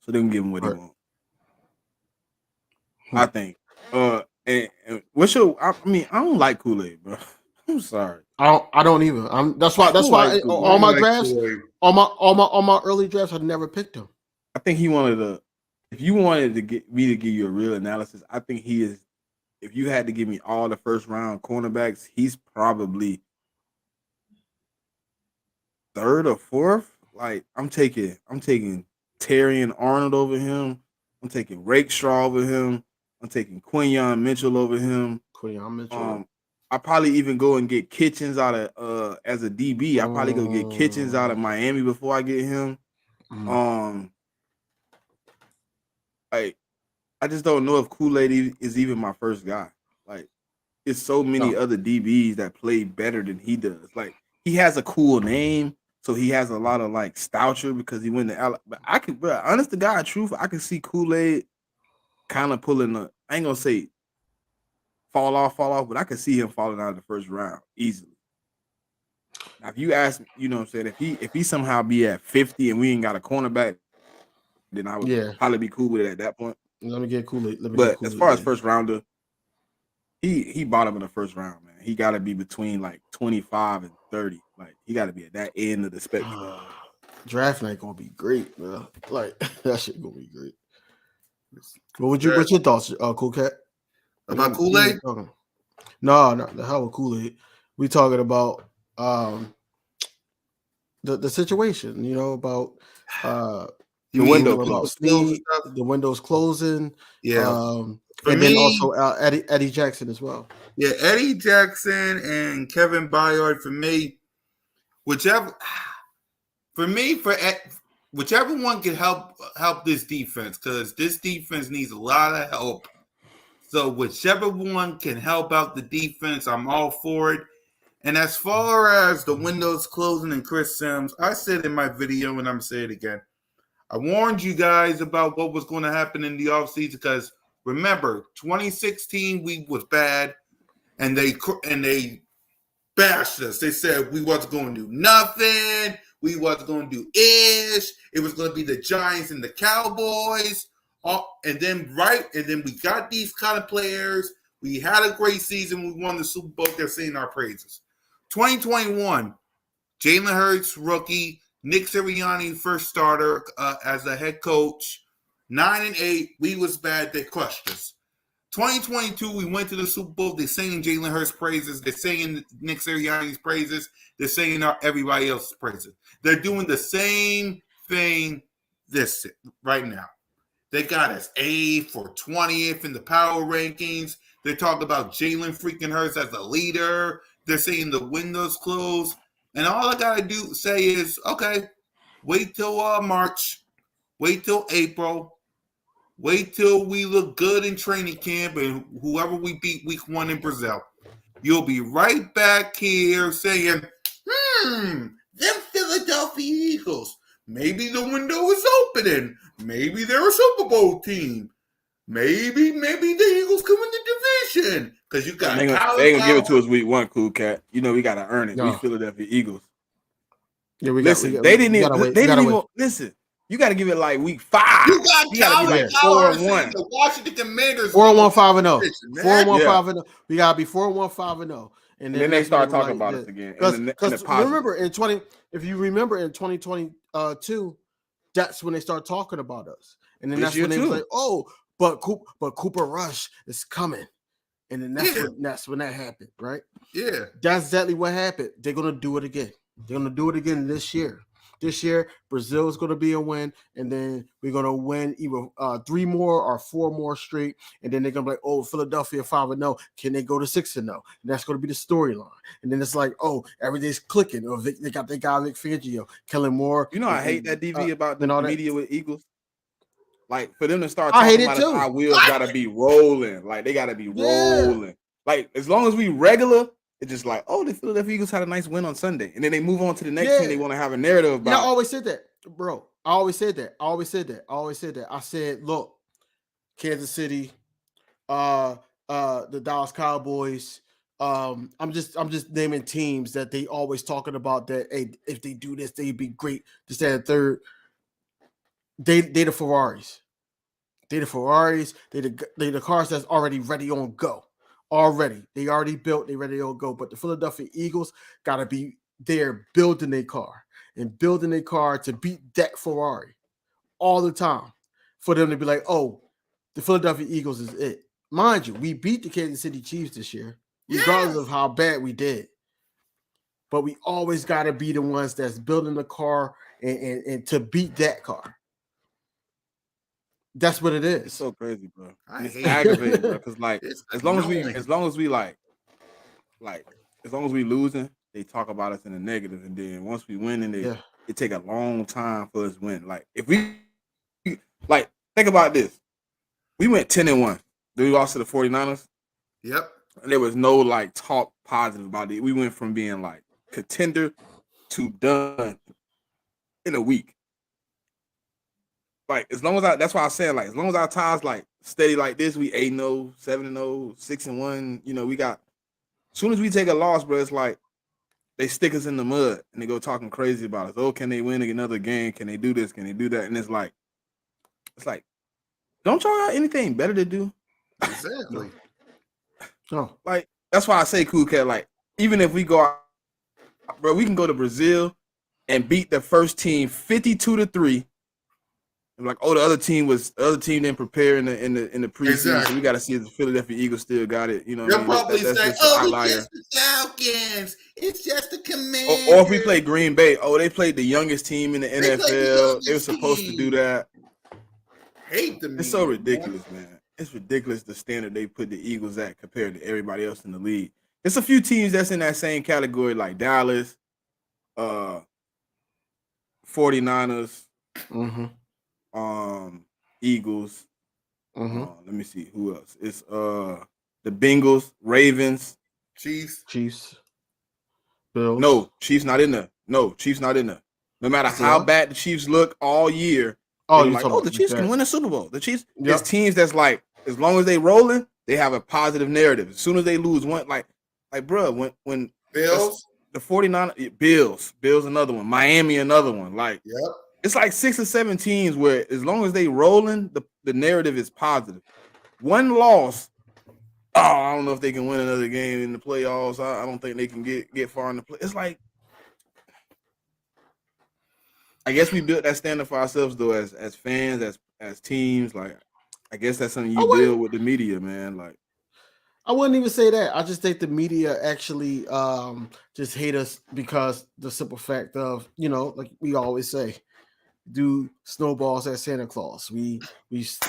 so they can give him what he wants. I think. And what's your? I mean, I don't like Kool-Aid, bro. I'm sorry. I don't either. That's why all my drafts, all my early drafts, I never picked him. I think he wanted to. If you wanted to get me to give you a real analysis, I think he is. If you had to give me all the first round cornerbacks, he's probably third or fourth. Like I'm taking Terrion Arnold over him. I'm taking Rakestraw over him. I'm taking Quinyon Mitchell over him. I probably even go and get Kitchens out of as a DB. I probably go get Kitchens out of Miami before I get him. I just don't know if Kool-Aid is even my first guy. Like, it's so many other DBs that play better than he does. Like, he has a cool name, so he has a lot of like stature because he went to Alabama. But I could, bro, honest to God, truth, I can see Kool-Aid kind of pulling I ain't gonna say fall off, but I could see him falling out of the first round easily. Now, if you ask me, you know what I'm saying, if he somehow be at 50 and we ain't got a cornerback, then I would probably be cool with it at that point. Let me get Kool-Aid. But as far as first rounder, he bottom in the first round, man. He got to be between like 25 and 30. Like he got to be at that end of the spectrum. Draft night gonna be great, bro. Like that shit gonna be great. What's your thoughts, Cool Cat? About Kool-Aid? No, the hell with Kool-Aid. We talking about the situation, about You The mean window the closed. closed stuff? The windows closing. Yeah. For And then me- also Eddie Jackson as well. Yeah, Eddie Jackson and Kevin Byard for me, whichever one can help this defense, because this defense needs a lot of help. So whichever one can help out the defense, I'm all for it. And as far as the windows closing and Chris Sims, I said in my video, and I'm saying it again, I warned you guys about what was going to happen in the offseason, because remember, 2016 we was bad, and they bashed us. They said we wasn't going to do nothing. We wasn't going to do ish. It was going to be the Giants and the Cowboys. And then we got these kind of players. We had a great season. We won the Super Bowl. They're saying our praises. 2021, Jalen Hurts, rookie. Nick Sirianni, first starter as a head coach. 9-8. We was bad. They crushed us. 2022, we went to the Super Bowl. They're saying Jalen Hurts' praises. They're saying Nick Sirianni's praises. They're saying everybody else's praises. They're doing the same thing this right now. They got us 8th or 20th in the power rankings. They talk about Jalen freaking Hurts as a leader. They're saying the windows closed. And all I got to say is, okay, wait till March. Wait till April. Wait till we look good in training camp and whoever we beat week 1 in Brazil. You'll be right back here saying, them Philadelphia Eagles. Maybe the window is opening. Maybe they're a Super Bowl team. Maybe the Eagles come in the division. Because you got They ain't gonna give it to us week 1, Cool Cat. You know we gotta earn it. No. We Philadelphia Eagles. Yeah, we Listen, got. they didn't even. Wait. Listen. You got to give it like week 5. You got gotta be like 4-1. The Washington Commanders 4-1, 5-0. 4-1, Yeah. 5-0. We gotta be 4-1, 5-0. And then they start talking about us again. Because in the positive. remember if you remember in 2022, that's when they start talking about us, and then This that's year when they was too. like, oh, but Cooper Rush is coming, and then that's when that happened, right? Yeah. That's exactly what happened. They're gonna do it again. They're gonna do it again this year. This year, Brazil is going to be a win, and then we're going to win either 3 more or 4 more straight, and then they're going to be like, oh, Philadelphia 5-0. Can they go to 6-0? And that's going to be the storyline. And then it's like, oh, everything's clicking. Or they got their guy Vic Fangio, Kellen Moore. You know, I hate that DV about the media with Eagles. Like, for them to start I hate talking it about too. us, our wheels got to be rolling. Like, they got to be rolling. Like, as long as we regular, it's just like, oh, the Philadelphia Eagles had a nice win on Sunday. And then they move on to the next team they want to have a narrative about. I always said that, bro. I always said that. I said, look, Kansas City, the Dallas Cowboys. I'm just naming teams that they always talking about that, hey, if they do this, they'd be great. This, that, and third. They the Ferraris. They the cars that's already ready on go. They already built, they ready to go. But the Philadelphia Eagles gotta be there building their car to beat that Ferrari all the time. For them to be like, oh, the Philadelphia Eagles is it. Mind you, we beat the Kansas City Chiefs this year, regardless of how bad we did. But we always gotta be the ones that's building the car and to beat that car. That's what it is. It's so crazy, bro. It's hate aggravating, bro. Because like, It's as long as we losing, they talk about us in the negative, and then once we win, and it take a long time for us to win. Like, if we like, think about this, we went 10-1. Then we lost to the 49ers. Yep. And there was no like talk positive about it. We went from being like contender to done in a week. Like, as long as that's why I said, like, as long as our ties like steady like this, we 8-0, 7-0, 6-1. You know, we got. As soon as we take a loss, bro, it's like they stick us in the mud and they go talking crazy about us. Oh, can they win another game? Can they do this? Can they do that? And it's like, don't y'all got anything better to do? Exactly. No. Like, that's why I say, Cool Cat, like, even if we go out, bro, we can go to Brazil and beat the first team 52-3. like, oh, the other team didn't prepare in the preseason, Exactly. so we got to see if the Philadelphia Eagles still got it. You know, They'll what I mean? probably That's say, just an "Oh, outlier. it's just the Falcons. It's just the Or Commanders." if we play Green Bay, they played the youngest team in the played the NFL. They were youngest supposed to do team. that. Hate the It's so media, ridiculous, man. It's ridiculous the standard they put the Eagles at compared to everybody else in the league. It's a few teams that's in that same category, like Dallas, 49ers, Eagles. Let me see who else. It's the Bengals, Ravens, Chiefs, Bills. No, Chiefs not in there. No matter how bad the Chiefs look all year, Oh, like, oh, the Chiefs can win a Super Bowl. The Chiefs, Yep. it's teams that's like, as long as they rolling, they have a positive narrative. As soon as they lose one, like bro, when Bills, the 49ers, Bills another one, Miami another one. Like, yep. it's like 6 or 7 teams where as long as they rolling, the narrative is positive. One loss, I don't know if they can win another game in the playoffs. I don't think they can get far in the play. It's like, I guess we built that standard for ourselves though, as fans, as teams. Like, I guess that's something you build with the media, man. Like, I wouldn't even say that. I just think the media actually just hate us because the simple fact of, like we always say, do snowballs at Santa Claus. We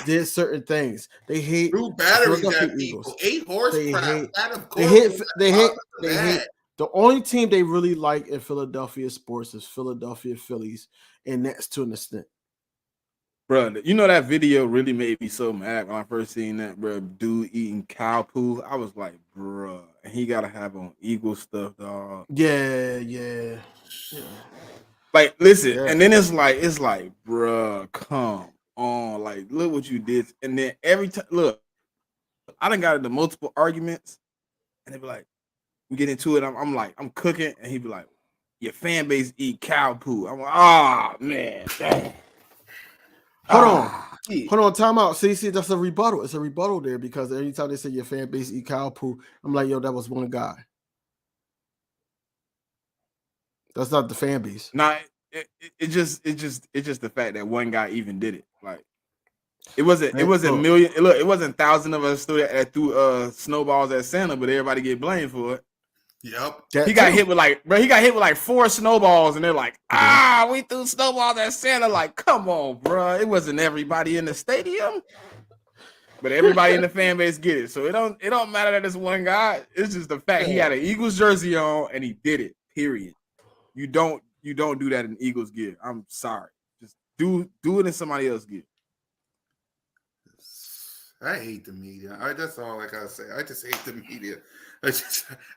did certain things. They hate threw batteries Philadelphia at people. Eagles. 8 horsepower. They hate. The only team they really like in Philadelphia sports is Philadelphia Phillies, and that's to an extent. Bro, that video really made me so mad when I first seen that, bro. Dude eating cow poo. I was like, bro, and he gotta have on Eagle stuff, dog. Yeah. Like, listen, and then it's like, bro, come on, like, look what you did. And then every time, look, I done got into multiple arguments, and they be like, we get into it. I'm like, I'm cooking, and he be like, your fan base eat cow poo. I'm like, man, dang. Hold on, time out. See, that's a rebuttal. It's a rebuttal there because every time they say your fan base eat cow poo, I'm like, yo, that was one guy. That's not the fan base. Nah, it's just the fact that one guy even did it. Like, it wasn't million. Look, it wasn't thousands of us threw snowballs at Santa, but everybody get blamed for it. Yep. He got hit with like 4 snowballs, and they're like, we threw snowballs at Santa. Like, come on, bro. It wasn't everybody in the stadium, but everybody in the fan base get it. So it don't matter that it's one guy. It's just the fact he had an Eagles jersey on and he did it. Period. You don't do that in Eagles gear. I'm sorry. Just do it in somebody else's gear. I hate the media. That's all I gotta say. I just hate the media.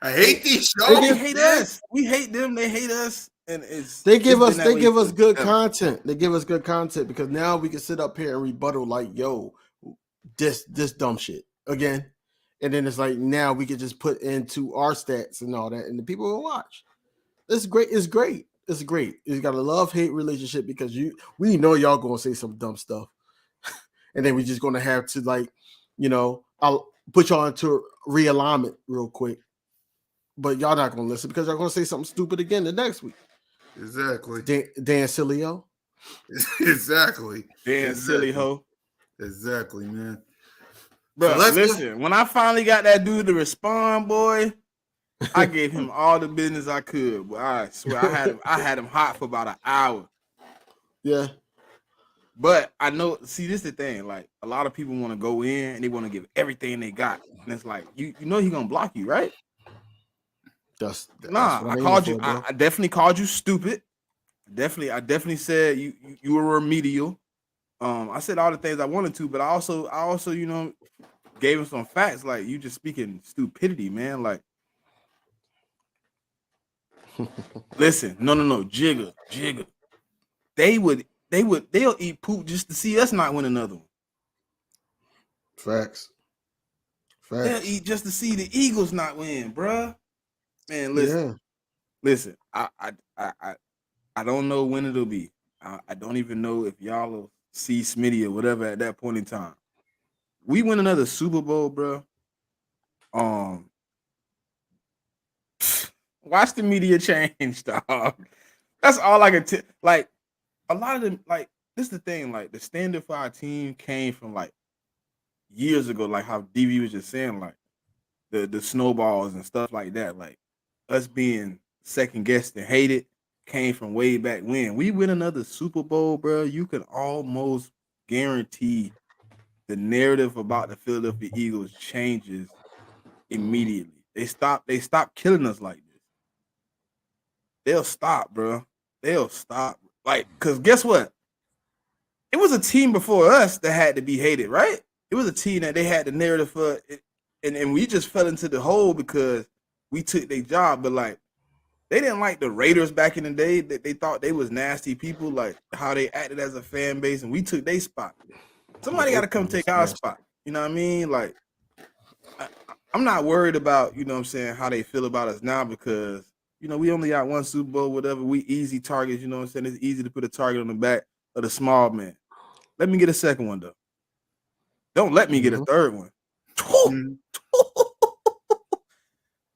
I hate these shows. They hate us. We hate them. They hate us. And they give us good content. They give us good content because now we can sit up here and rebuttal like, yo, this dumb shit again. And then it's like now we can just put into our stats and all that, and the people will watch. It's great. It's great. It's great. You got a love-hate relationship because we know y'all gonna say some dumb stuff. And then we're just gonna have to I'll put y'all into realignment real quick. But y'all not gonna listen because y'all gonna say something stupid again the next week. Exactly. Dan Silly-o. Exactly. Dan Silly ho. Exactly, man. Bro, listen, when I finally got that dude to respond, boy, I gave him all the business I could. But I swear I had him hot for about an hour. Yeah. But I know, see, this is the thing. Like, a lot of people want to go in and they want to give everything they got. And it's like, you know he's gonna block you, right? I called you. I definitely called you stupid. I definitely said you were remedial. I said all the things I wanted to, but I also gave him some facts. Like, you just speaking stupidity, man. Like, listen, no, Jigga. They'll eat poop just to see us not win another one. Facts. They'll eat just to see the Eagles not win, bruh. Man, listen. I don't know when it'll be. I don't even know if y'all will see Smitty or whatever at that point in time. We win another Super Bowl, bro. Watch the media change, dog. That's all I can tell. Like, a lot of them, like, this is the thing. Like the standard for our team came from like years ago. Like how DV was just saying, like the snowballs and stuff like that. Like us being second guessed and hated came from way back when. We win another Super Bowl, bro. You can almost guarantee the narrative about the Philadelphia Eagles changes immediately. They stop killing us like this. They'll stop, bro. They'll stop. Like, cause guess what? It was a team before us that had to be hated, right? It was a team that they had the narrative for, and we just fell into the hole because we took their job. But like, they didn't like the Raiders back in the day. That they thought they was nasty people, like how they acted as a fan base, and we took their spot. Somebody got to come take our spot. You know what I mean? Like, I'm not worried about, you know what I'm saying, how they feel about us now because, you know, we only got one Super Bowl, whatever. We easy targets, you know what I'm saying? It's easy to put a target on the back of the small man. Let me get a second one, though. Don't let me get a third one.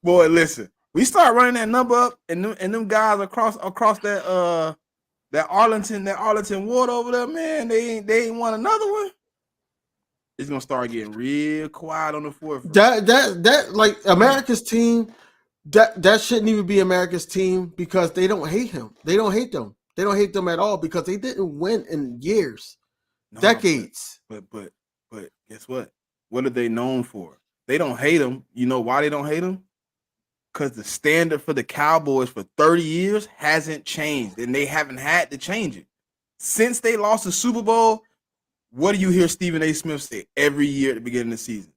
Boy, listen. We start running that number up, and them guys across that Arlington Ward over there, man, they ain't won another one. It's gonna start getting real quiet on the fourth. That like America's team, that shouldn't even be America's team because they don't hate him. They don't hate them. They don't hate them at all because they didn't win in years, decades. But guess what? What are they known for? They don't hate him. You know why they don't hate him? Because the standard for the Cowboys for 30 years hasn't changed, and they haven't had to change it. Since they lost the Super Bowl, what do you hear Stephen A. Smith say every year at the beginning of the season?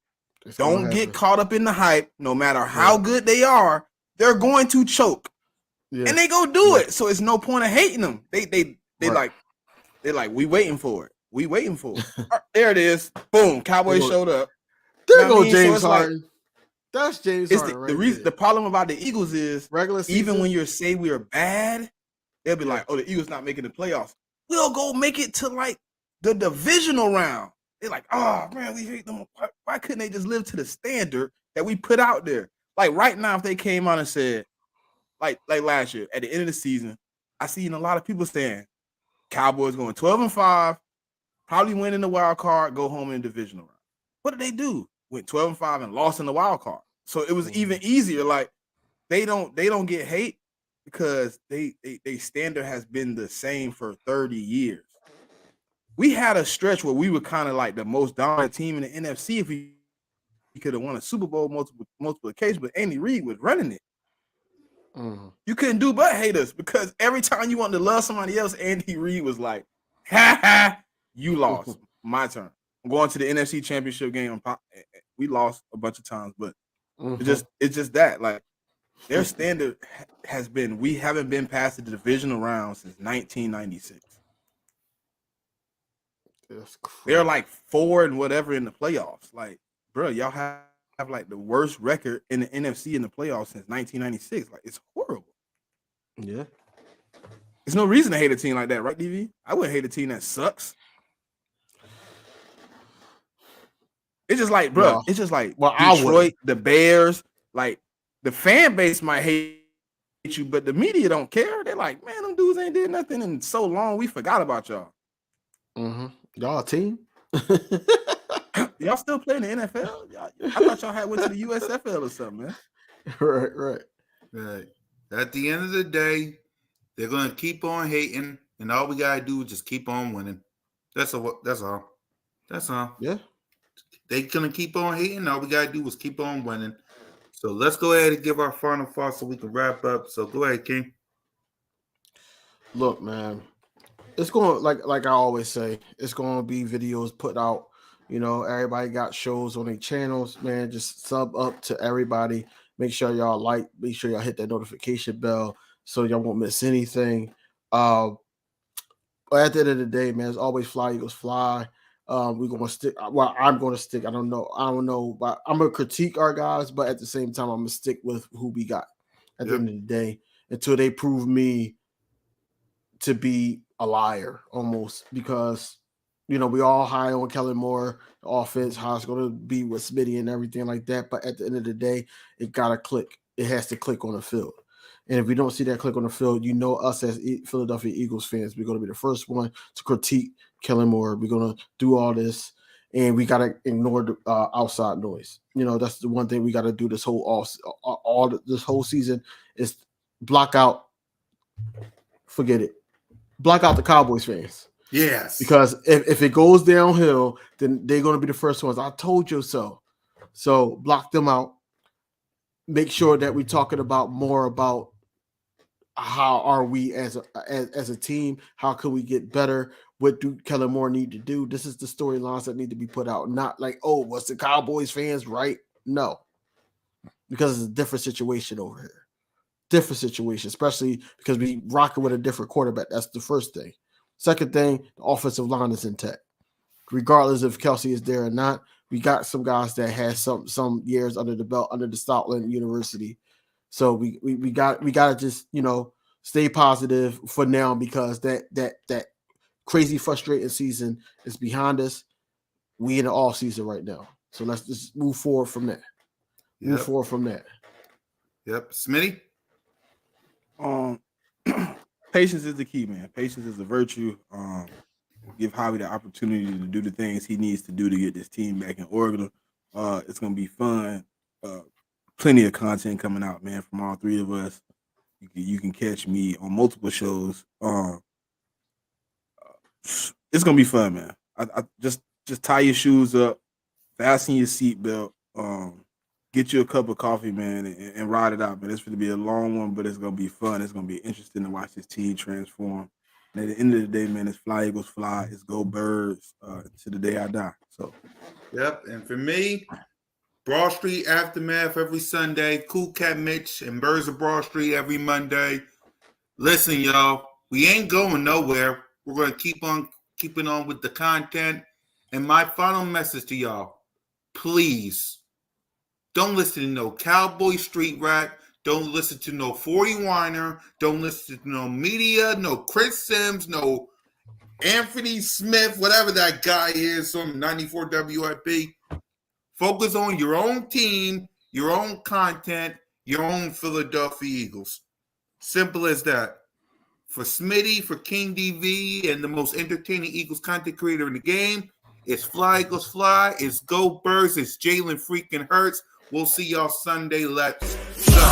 Don't get caught up in the hype. No matter how good they are, they're going to choke. Yeah. And they go do it. So it's no point of hating them. They like we waiting for it. We waiting for it. There it is. Boom. Cowboys showed up. There go James Harden. That's James Harden. The problem about the Eagles is regular season, even when you say we are bad, they'll be like, oh, the Eagles not making the playoffs. We'll go make it to like the divisional round. They're like, oh man, we hate them. Why couldn't they just live to the standard that we put out there? Like right now, if they came out and said, like last year, at the end of the season, I seen a lot of people saying Cowboys going 12-5, probably winning the wild card, go home in the divisional round. What did they do? Went 12-5 and lost in the wild card. So it was even easier. Like they don't get hate because they standard has been the same for 30 years. We had a stretch where we were kind of like the most dominant team in the NFC if we could have won a Super Bowl multiple occasions, but Andy Reid was running it. You couldn't do but hate us because every time you wanted to love somebody else, Andy Reid was like, ha ha, you lost. My turn. I'm going to the NFC Championship game. We lost a bunch of times, but it's just that. Like their standard has been, we haven't been past the divisional round since 1996. They're like 4 and whatever in the playoffs. Like, bro, y'all have like the worst record in the NFC in the playoffs since 1996. Like, it's horrible. Yeah. There's no reason to hate a team like that, right, DV? I wouldn't hate a team that sucks. It's just like, bro, it's just like Detroit, the Bears, like the fan base might hate you, but the media don't care. They're like, man, them dudes ain't did nothing in so long. We forgot about y'all. Y'all a team? Y'all still playing the NFL? I thought y'all had went to the USFL or something, man. Right. At the end of the day, they're gonna keep on hating, and all we gotta do is just keep on winning. That's all. Yeah. They're gonna keep on hating. All we gotta do is keep on winning. So let's go ahead and give our final thoughts so we can wrap up. So go ahead, King. Look, man, it's going like I always say, it's going to be videos put out. You know, everybody got shows on their channels, man. Just sub up to everybody. Make sure y'all make sure y'all hit that notification bell so y'all won't miss anything. But at the end of the day, man, it's always fly Eagles fly. We're gonna stick. Well, I'm gonna stick. I don't know, but I'm gonna critique our guys, but at the same time, I'm gonna stick with who we got at the end of the day until they prove me to be a liar almost, because you know we all high on Kellen Moore, the offense, how it's gonna be with Smitty and everything like that. But at the end of the day, it gotta click. It has to click on the field. And if we don't see that click on the field, you know us as Philadelphia Eagles fans, we're going to be the first one to critique Kellen Moore. We're going to do all this, and we got to ignore the outside noise. You know, that's the one thing we got to do this whole this whole season is block out. Forget it. Block out the Cowboys fans. Yes. Because if it goes downhill, then they're going to be the first ones. I told you so. So block them out. Make sure that we're talking about more about how are we as a team? How can we get better? What do Kellen Moore need to do? This is the storylines that need to be put out. Not like, oh, was the Cowboys fans right? No. Because it's a different situation over here. Different situation, especially because we rocking with a different quarterback. That's the first thing. Second thing, the offensive line is intact. Regardless if Kelsey is there or not, we got some guys that had some years under the belt under the Stoutland University. So we got to just, you know, stay positive for now because that crazy frustrating season is behind us. We in the off season right now. So let's just move forward from that. Move forward from that. Yep. Smitty? Patience is the key, man. Patience is the virtue. Give Javi the opportunity to do the things he needs to do to get this team back in order. It's gonna be fun. Plenty of content coming out, man, from all three of us. You can catch me on multiple shows. It's gonna be fun, man. I just tie your shoes up, fasten your seatbelt, get you a cup of coffee, man, and ride it out, man. It's going to be a long one, but it's going to be fun. It's going to be interesting to watch this team transform. And at the end of the day, man, it's fly, Eagles, fly. It's go Birds to the day I die. So, yep. And for me, Broad Street Aftermath every Sunday, Cool Cat Mitch and Birds of Broad Street every Monday. Listen, y'all, we ain't going nowhere. We're going to keep on keeping on with the content. And my final message to y'all, please, don't listen to no Cowboy Street Rat. Don't listen to no 40 Whiner. Don't listen to no media, no Chris Sims, no Anthony Smith, whatever that guy is from 94 WIP. Focus on your own team, your own content, your own Philadelphia Eagles. Simple as that. For Smitty, for King DV, and the most entertaining Eagles content creator in the game, it's Fly Eagles Fly, it's Go Birds, it's Jalen freaking Hurts. We'll see y'all Sunday. Let's go.